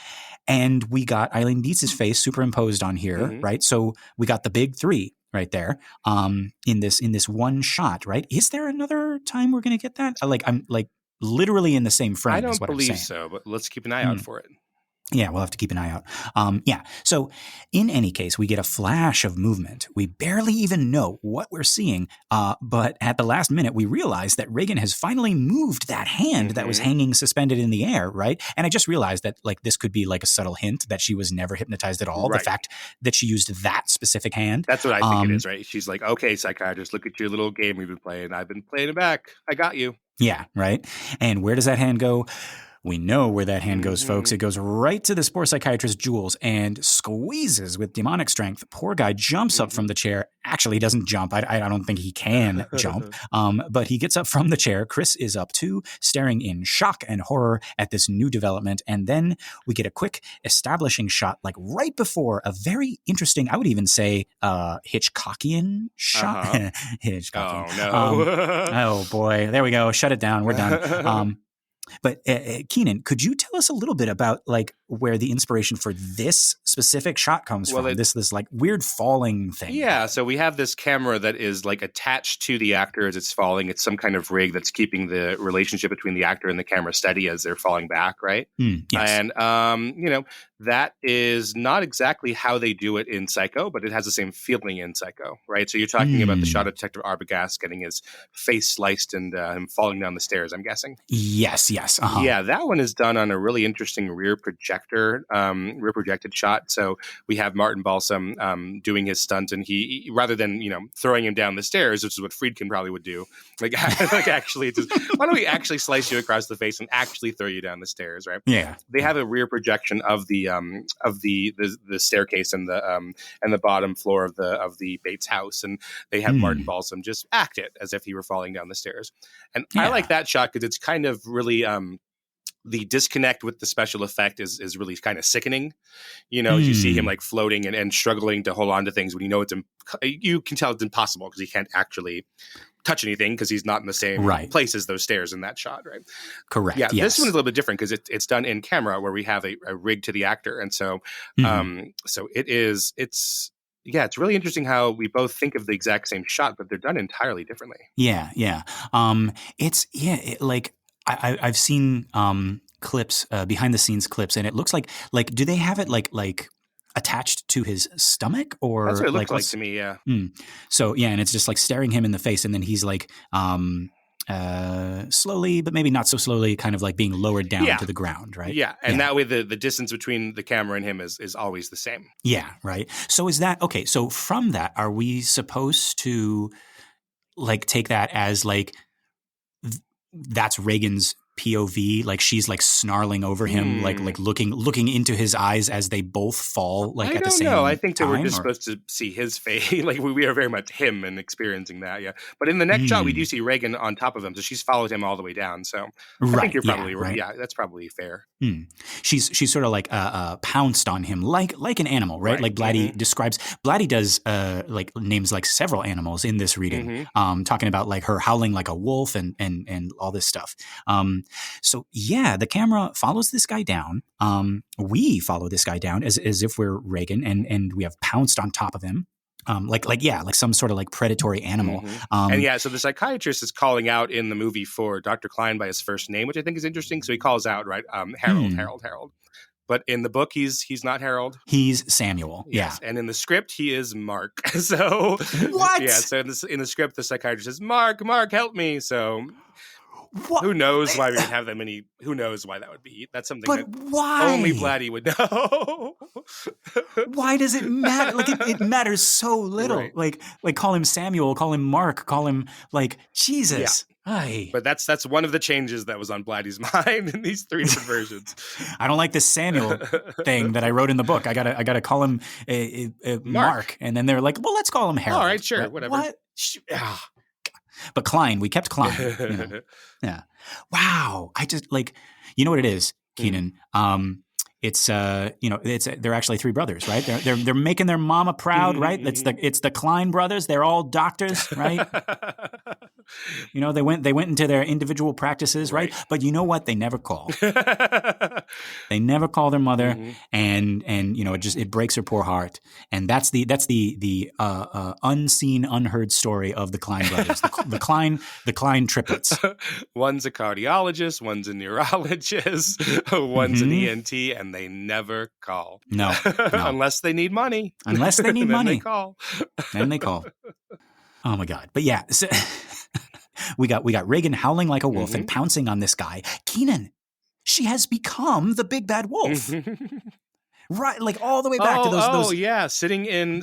And we got Eileen Dietz's face superimposed on here, right? So we got the big three right there in this one shot, right? Is there another time we're going to get that? I'm literally in the same frame. I don't is what believe I'm saying. so, but let's keep an eye out for it. Yeah, we'll have to keep an eye out. So in any case, we get a flash of movement. We barely even know what we're seeing, but at the last minute, we realize that Regan has finally moved that hand that was hanging suspended in the air, right? And I just realized that this could be a subtle hint that she was never hypnotized at all. Right. The fact that she used that specific hand. That's what I think it is, right? She's like, okay, psychiatrist, look at your little game we've been playing. I've been playing it back. I got you. Yeah, right. And where does that hand go? We know where that hand goes, folks. It goes right to the spore psychiatrist Jules and squeezes with demonic strength. Poor guy jumps up from the chair. Actually, he doesn't jump. I don't think he can jump. But he gets up from the chair. Chris is up too, staring in shock and horror at this new development. And then we get a quick establishing shot, right before a very interesting, I would even say, Hitchcockian shot. Hitchcockian. Oh, no. Oh, boy. There we go. Shut it down. We're done. But Keenan, could you tell us a little bit about where the inspiration for this specific shot comes from? This weird falling thing. Yeah, so we have this camera that is attached to the actor as it's falling. It's some kind of rig that's keeping the relationship between the actor and the camera steady as they're falling back, right? Yes. And that is not exactly how they do it in Psycho, but it has the same feeling in Psycho, right? So you're talking about the shot of Detective Arbogast getting his face sliced and him falling down the stairs, I'm guessing. Yes. Uh-huh. Yeah, that one is done on a really interesting rear projected shot. So we have Martin Balsam doing his stunt, and he rather than throwing him down the stairs, which is what Friedkin probably would do, actually, just why don't we actually slice you across the face and actually throw you down the stairs, right? Yeah, they have a rear projection of the staircase and the bottom floor of the Bates house, and they have Martin Balsam just act it as if he were falling down the stairs. And I like that shot because it's kind of really the disconnect with the special effect is really kind of sickening. You see him floating and struggling to hold on to things when you can tell it's impossible because he can't actually touch anything because he's not in the same place as those stairs in that shot, right? Correct. Yeah, yes. This one is a little bit different because it's done in camera where we have a rig to the actor, and so so it's really interesting how we both think of the exact same shot, but they're done entirely differently. Yeah. I've seen clips, behind the scenes clips, and it looks like do they have it like attached to his stomach, or that's what it looks like to me? Yeah. So yeah, and it's just staring him in the face, and then he's slowly, but maybe not so slowly, kind of being lowered down to the ground, right? Yeah, and that way the distance between the camera and him is always the same. Yeah, right. So is that okay? So from that, are we supposed to take that as that's Regan's POV, she's snarling over him, looking into his eyes as they both fall, at the same time? I think that we're just supposed to see his face. We are very much him and experiencing that, yeah. But in the next shot, we do see Regan on top of him, so she's followed him all the way down. So I think you're probably right. Yeah, that's probably fair. She's sort of pounced on him like an animal, right? Like Blatty describes. Blatty does names several animals in this reading, talking about her howling like a wolf and all this stuff. So yeah, the camera follows this guy down. We follow this guy down as if we're Regan, and we have pounced on top of him. Like some sort of predatory animal. So the psychiatrist is calling out in the movie for Dr. Klein by his first name, which I think is interesting. So he calls out, right, Harold. But in the book, he's not Harold. He's Samuel. Yes. And in the script, he is Mark. So what? Yeah. So in the script, the psychiatrist says, Mark, help me. So. What? Who knows why we would have that many? Who knows why that would be? That's something but that why? Only Blatty would know. Why does it matter? It matters so little. Right. Call him Samuel, call him Mark, call him Jesus. Yeah. But that's one of the changes that was on Blatty's mind in these three different versions. I don't like this Samuel thing that I wrote in the book. I gotta call him Mark, and then they're like, well, let's call him Harold. All right, sure, whatever. What? But Klein, we kept Klein. Yeah. Wow. I just you know what it is, Keenan? It's they're actually three brothers, right? They're making their mama proud, right? It's the Klein brothers. They're all doctors, right? You know, they went into their individual practices, right? But you know what? They never call. They never call their mother, and you know, it breaks her poor heart. And that's the unseen, unheard story of the Klein brothers, the Klein triplets. One's a cardiologist, one's a neurologist, one's an ENT, and they never call. No. Unless they need money. Unless they need money. They call. Then they call. Oh my God. But yeah, so we got Regan howling like a wolf and pouncing on this guy. Keenan, she has become the big bad wolf. Right, like all the way back to those. Oh yeah, sitting in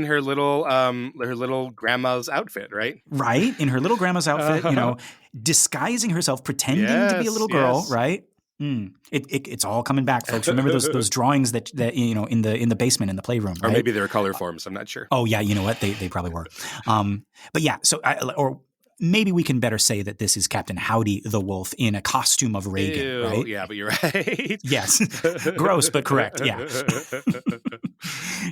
her little grandma's outfit, right? Right, in her little grandma's outfit, you know, disguising herself, pretending to be a little girl, right? It's all coming back, folks. Remember those drawings that you know in the basement in the playroom, right? Or maybe they were Colorforms. I'm not sure. Oh yeah, you know what? They probably were. But yeah, so or maybe we can better say that this is Captain Howdy the Wolf in a costume of Regan, right? Yeah, but you're right. Yes, gross but correct. Yeah.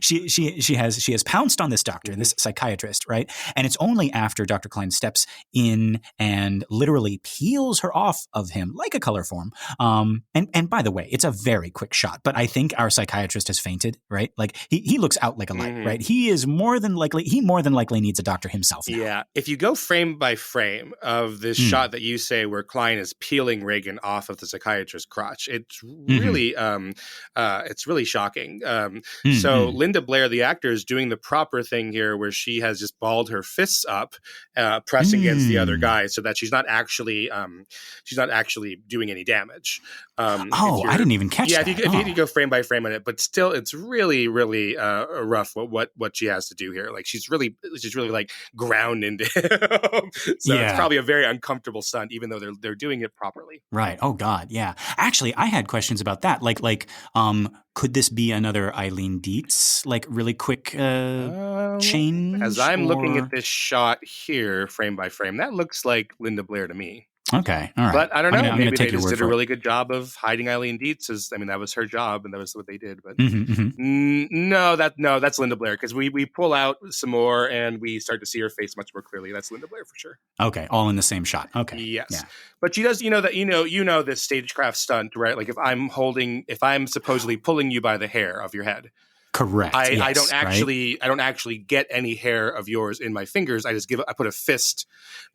She has pounced on this doctor, this psychiatrist, right? And it's only after Dr. Klein steps in and literally peels her off of him like a Colorform. And by the way, it's a very quick shot, but I think our psychiatrist has fainted, right? Like he looks out like a light, right? He more than likely needs a doctor himself now. Yeah. If you go frame by frame of this shot that you say where Klein is peeling Regan off of the psychiatrist's crotch, it's really shocking. So Linda Blair, the actor, is doing the proper thing here where she has just balled her fists up, pressing against the other guy so that she's not actually doing any damage. I didn't even catch that. If you go frame by frame on it, but still it's really, really rough what she has to do here. Like she's really like ground into him. So it's probably a very uncomfortable stunt, even though they're doing it properly. Right. Oh God. Yeah. Actually, I had questions about that. Like, could this be another Eileen Dietz, like really quick change? As I'm looking at this shot here, frame by frame, that looks like Linda Blair to me. Okay, all right. But I don't know. Maybe they just did a really good job of hiding Eileen Dietz. That was her job, and that was what they did. But no, that's Linda Blair, because we pull out some more and we start to see her face much more clearly. That's Linda Blair for sure. Okay, all in the same shot. Okay, yes, yeah. But she does. This stagecraft stunt, right? Like if I'm supposedly pulling you by the hair of your head. Correct. I don't actually get any hair of yours in my fingers. I put a fist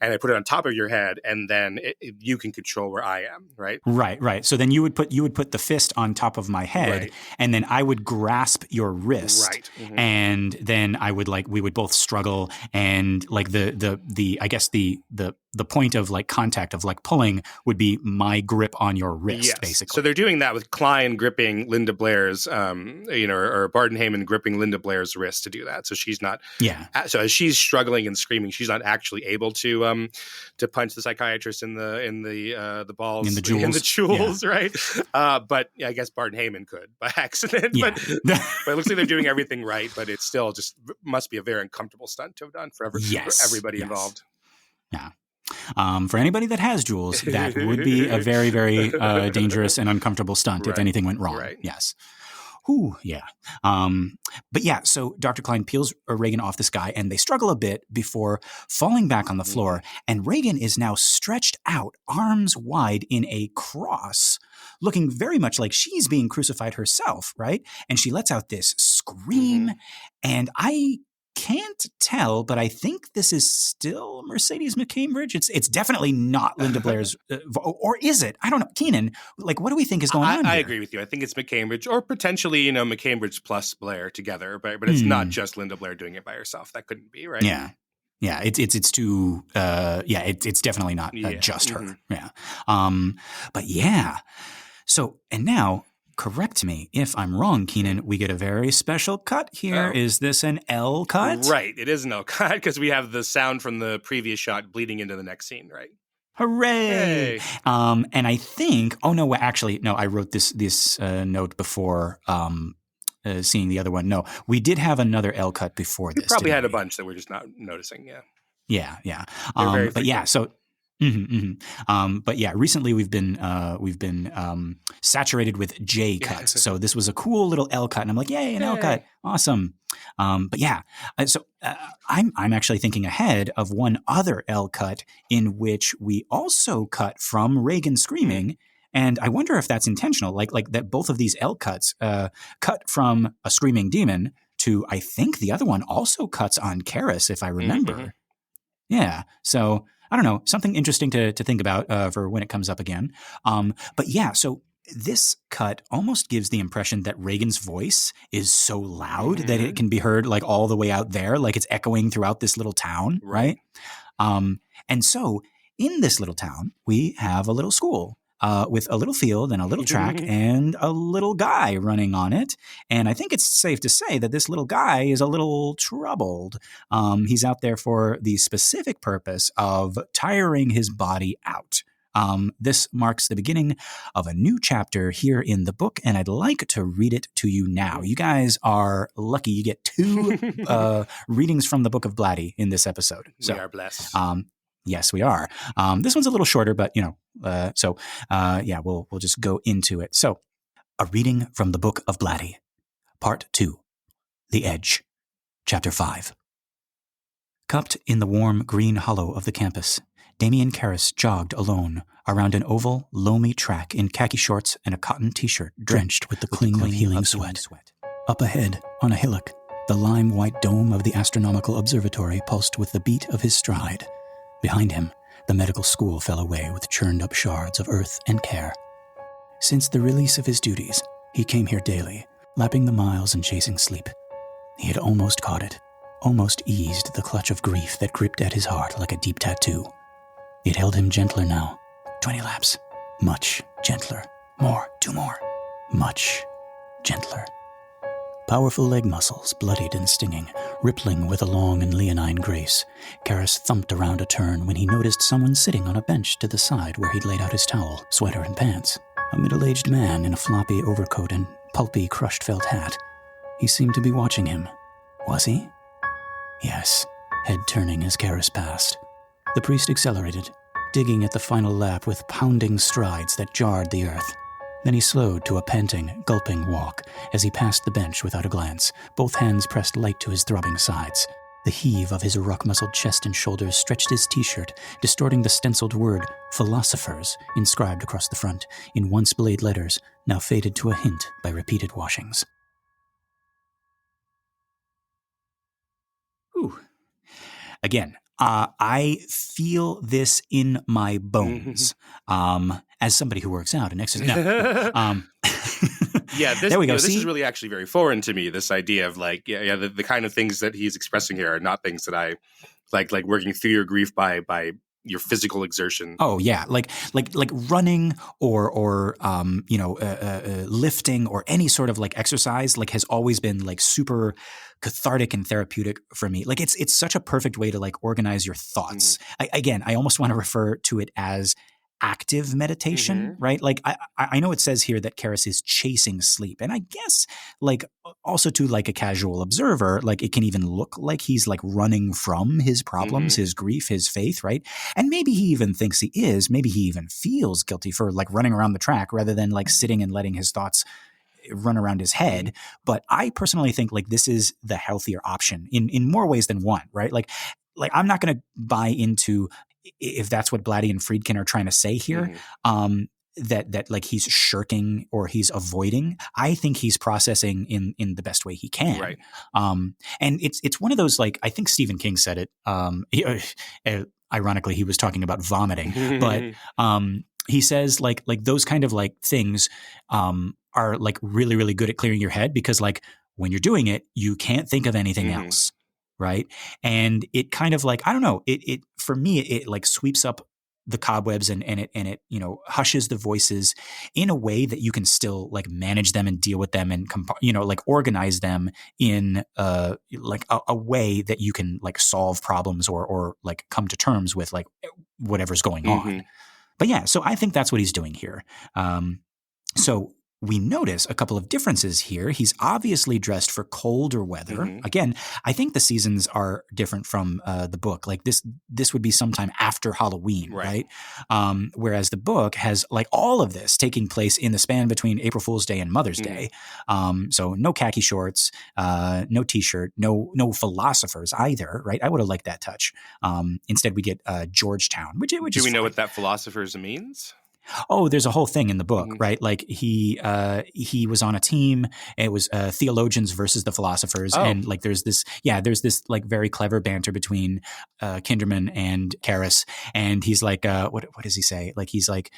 and I put it on top of your head, and then you can control where I am. Right. Right. So then you would put the fist on top of my head, and then I would grasp your wrist, right. And then we would both struggle, and like I guess the point of like contact of like pulling would be my grip on your wrist, basically. So they're doing that with Klein gripping Linda Blair's, or Barton Heyman gripping Linda Blair's wrist to do that. So she's not. Yeah. So as she's struggling and screaming, she's not actually able to punch the psychiatrist in the balls, in the jewels, right? But I guess Barton Heyman could by accident. Yeah. But it looks like they're doing everything right. But it still just must be a very uncomfortable stunt to have done for everybody involved. Yeah. For anybody that has jewels, that would be a very, very dangerous and uncomfortable stunt if anything went wrong. Right. Yes. Ooh, yeah. But yeah, so Dr. Klein peels Regan off this guy, and they struggle a bit before falling back on the floor. And Regan is now stretched out, arms wide in a cross, looking very much like she's being crucified herself, right? And she lets out this scream, and I can't tell, but I think this is still Mercedes McCambridge. It's definitely not Linda Blair's, or is it? I don't know. Keenan, like, what do we think is going on here? I agree with you. I think it's McCambridge, or potentially, McCambridge plus Blair together, but it's not just Linda Blair doing it by herself. That couldn't be, right? Yeah. Yeah, it's too. It's definitely not just her. Yeah. But yeah. So and now. Correct me if I'm wrong, Keenan. We get a very special cut here. Is this an L cut? Right. It is an L cut because we have the sound from the previous shot bleeding into the next scene, right? Hooray! Hey. And I think, I wrote this note before seeing the other one. No, we did have another L cut before this. We probably had a bunch that we're just not noticing, yeah. Yeah. But yeah, so But yeah, recently we've been saturated with J cuts. So this was a cool little L cut, and I'm like, yay, an L cut, awesome. But yeah, I'm actually thinking ahead of one other L cut in which we also cut from Regan screaming. And I wonder if that's intentional, like that both of these L cuts cut from a screaming demon to, I think the other one also cuts on Karis, if I remember. Yeah. So I don't know, something interesting to think about for when it comes up again. But yeah, so this cut almost gives the impression that Regan's voice is so loud that it can be heard like all the way out there, like it's echoing throughout this little town, right? And so in this little town, we have a little school. With a little field and a little track and a little guy running on it. And I think it's safe to say that this little guy is a little troubled. He's out there for the specific purpose of tiring his body out. This marks the beginning of a new chapter here in the book, and I'd like to read it to you now. You guys are lucky. You get 2 readings from the Book of Blatty in this episode. So, we are blessed. Yes, we are. This one's a little shorter, but yeah, we'll just go into it. So, a reading from the Book of Blatty, Part 2, The Edge, Chapter 5. Cupped in the warm green hollow of the campus, Damien Karis jogged alone around an oval, loamy track in khaki shorts and a cotton t-shirt drenched with the cling of healing sweat. Up ahead, on a hillock, the lime-white dome of the astronomical observatory pulsed with the beat of his stride. Behind him, the medical school fell away with churned-up shards of earth and care. Since the release of his duties, he came here daily, lapping the miles and chasing sleep. He had almost caught it, almost eased the clutch of grief that gripped at his heart like a deep tattoo. It held him gentler now. 20 laps. Much gentler. More. 2 more. Much gentler. Powerful leg muscles, bloodied and stinging, rippling with a long and leonine grace. Karis thumped around a turn when he noticed someone sitting on a bench to the side where he'd laid out his towel, sweater, and pants. A middle-aged man in a floppy overcoat and pulpy, crushed felt hat. He seemed to be watching him. Was he? Yes, head turning as Karis passed. The priest accelerated, digging at the final lap with pounding strides that jarred the earth. Then he slowed to a panting, gulping walk as he passed the bench without a glance, both hands pressed light to his throbbing sides. The heave of his rock-muscled chest and shoulders stretched his t-shirt, distorting the stenciled word, philosophers, inscribed across the front, in once-belayed letters, now faded to a hint by repeated washings. Ooh. Again, I feel this in my bones. As somebody who works out and exercises. No. Yeah, there we go. This is really actually very foreign to me, this idea of the kind of things that he's expressing here are not things that I like working through your grief by your physical exertion. Oh yeah, like running or lifting or any sort of like exercise like has always been like super cathartic and therapeutic for me. Like it's such a perfect way to like organize your thoughts. I almost want to refer to it as active meditation, right? Like I know it says here that Karis is chasing sleep, and I guess like also to like a casual observer, like it can even look like he's like running from his problems, his grief, his faith, right? And maybe he even thinks he is, maybe he even feels guilty for like running around the track rather than like sitting and letting his thoughts run around his head. But I personally think like this is the healthier option in more ways than one, right? Like I'm not going to buy into if that's what Blatty and Friedkin are trying to say here, that like he's shirking or he's avoiding. I think he's processing in the best way he can. Right. And it's one of those, like, I think Stephen King said it, ironically, he was talking about vomiting, but he says like those kind of like things are like really, really good at clearing your head because like when you're doing it, you can't think of anything else. Right. And it kind of like, I don't know, it for me, it like sweeps up the cobwebs and it, you know, hushes the voices in a way that you can still like manage them and deal with them and, like organize them in like a way that you can like solve problems or like come to terms with like whatever's going on. But yeah, so I think that's what he's doing here. So we notice a couple of differences here. He's obviously dressed for colder weather. Mm-hmm. Again, I think the seasons are different from the book. Like this would be sometime after Halloween, right? Whereas the book has like all of this taking place in the span between April Fool's Day and Mother's Day. So no khaki shorts, no T-shirt, no philosophers either, right? I would have liked that touch. Instead, we get Georgetown, which Do we know what that philosophers means? Oh, there's a whole thing in the book, right? Like he was on a team. It was theologians versus the philosophers, and like there's this like very clever banter between Kinderman and Karras, and he's like, what does he say? Like he's like,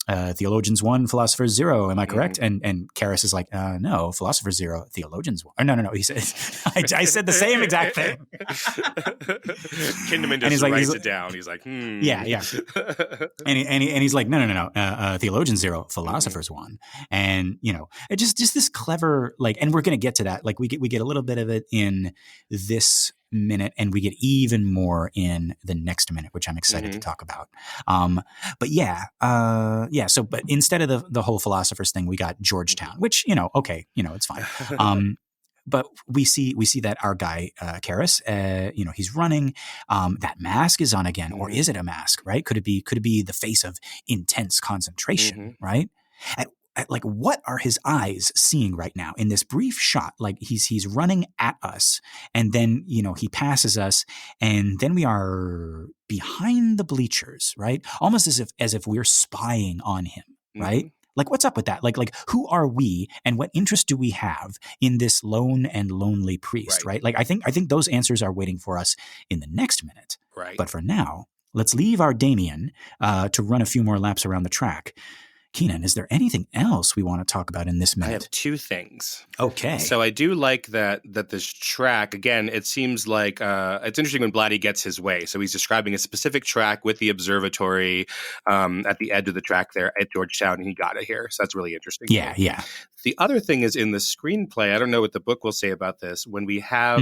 theologians 1, philosophers 0. Am I correct? And Karras is like, no, philosophers 0, theologians 1. Or no. He said, I said the same exact thing. Kinderman just writes it down. He's like, yeah. and he's like, no. Theologians 0, philosophers 1. And it just this clever, like, and we're gonna get to that. Like we get a little bit of it in this minute, and we get even more in the next minute, which I'm excited to talk about. But instead of the whole philosophers thing, we got Georgetown, which it's fine. But we see that our guy Karras, he's running. That mask is on again, or is it a mask? Right? Could it be the face of intense concentration? Right? Like, what are his eyes seeing right now in this brief shot? Like he's running at us, and then he passes us, and then we are behind the bleachers, right? Almost as if we're spying on him, right? Like, what's up with that? Like who are we, and what interest do we have in this lone and lonely priest, right? Like I think those answers are waiting for us in the next minute. Right. But for now, let's leave our Damien to run a few more laps around the track. Keenan, is there anything else we want to talk about in this minute? I have 2 things. Okay. So I do like that this track, again, it seems like it's interesting when Blatty gets his way. So he's describing a specific track with the observatory at the edge of the track there at Georgetown, and he got it here. So that's really interesting. Yeah. The other thing is in the screenplay, I don't know what the book will say about this, when we have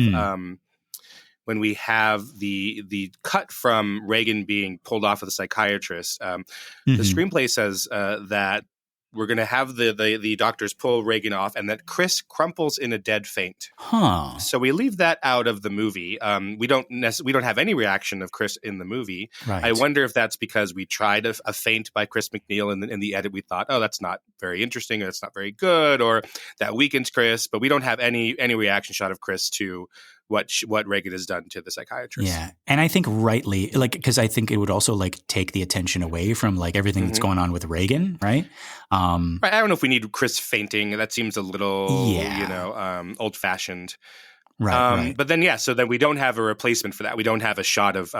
the cut from Regan being pulled off of the psychiatrist, the screenplay says that we're going to have the doctors pull Regan off, and that Chris crumples in a dead faint. Huh. So we leave that out of the movie. We don't have any reaction of Chris in the movie. Right. I wonder if that's because we tried a feint by Chris MacNeil in the edit. We thought, oh, that's not very interesting, or it's not very good, or that weakens Chris. But we don't have any reaction shot of Chris to what Regan has done to the psychiatrist. Yeah. And I think rightly, like, because I think it would also like take the attention away from like everything that's going on with Regan, right? I don't know if we need Chris fainting. That seems a little, old fashioned. Right. But then, so then we don't have a replacement for that. We don't have a shot of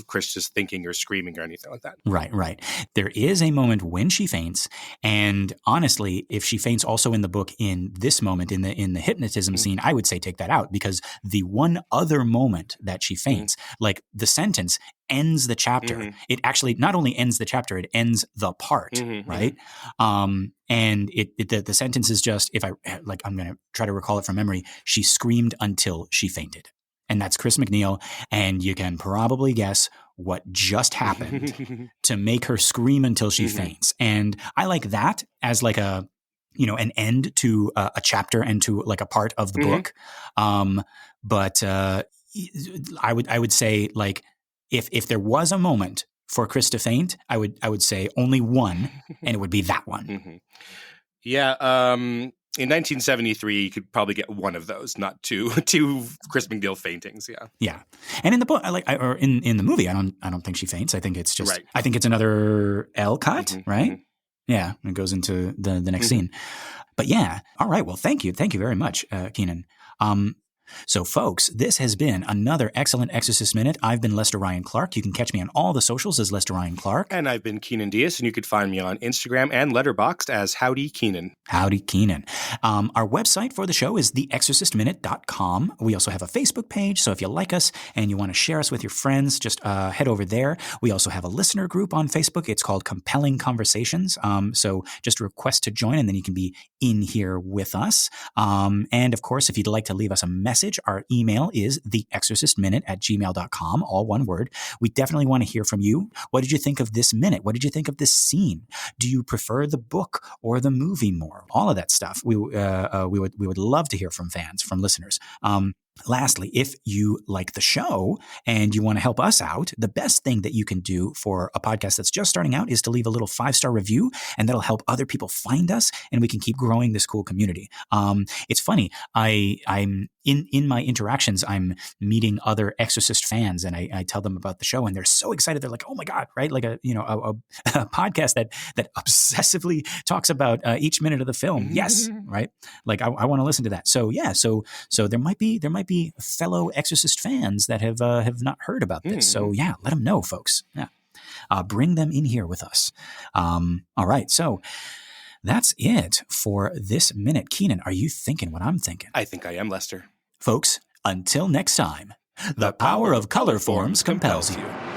Chris just thinking or screaming or anything like that. Right. There is a moment when she faints, and honestly, if she faints also in the book in this moment in the hypnotism scene, I would say take that out, because the one other moment that she faints, like the sentence ends the chapter. It actually not only ends the chapter, it ends the part, right? And the sentence is just, if I'm going to try to recall it from memory, she screamed until she fainted. And that's Chris MacNeil. And you can probably guess what just happened to make her scream until she faints. And I like that as like an end to a chapter and to like a part of the book. But I would say, like, if there was a moment for Chris to faint, I would say only one, and it would be that one. Yeah. In 1973, you could probably get one of those, not two Chris MacNeil faintings. Yeah. And in the book, in the movie, I don't think she faints. I think it's just, I think it's another L cut, right? Yeah. And it goes into the next scene. But yeah. All right. Well, thank you very much, Keenan. So, folks, this has been another excellent Exorcist Minute. I've been Lester Ryan Clark. You can catch me on all the socials as Lester Ryan Clark. And I've been Keenan Diaz, and you could find me on Instagram and Letterboxd as Howdy Keenan. Howdy Keenan. Our website for the show is theexorcistminute.com. We also have a Facebook page, so if you like us and you want to share us with your friends, just head over there. We also have a listener group on Facebook. It's called Compelling Conversations. So just request to join, and then you can be in here with us. And, of course, if you'd like to leave us a message message. Our email is theexorcistminute@gmail.com, all one word. We definitely want to hear from you. What did you think of this minute? What did you think of this scene? Do you prefer the book or the movie more? All of that stuff. We would love to hear from fans, from listeners. Lastly, if you like the show and you want to help us out, the best thing that you can do for a podcast that's just starting out is to leave a little 5-star review, and that'll help other people find us, and we can keep growing this cool community. It's funny. I'm in my interactions, I'm meeting other Exorcist fans, and I tell them about the show, and they're so excited. They're like, "Oh my God!" Right? Like a podcast that obsessively talks about each minute of the film. Yes, right? Like I want to listen to that. So yeah, so there might be fellow Exorcist fans that have not heard about this. So yeah, let them know, folks. Yeah, bring them in here with us. All right, so that's it for this minute. Keenan, are you thinking what I'm thinking? I think I am, Lester. Folks, until next time, the power of color forms compels you.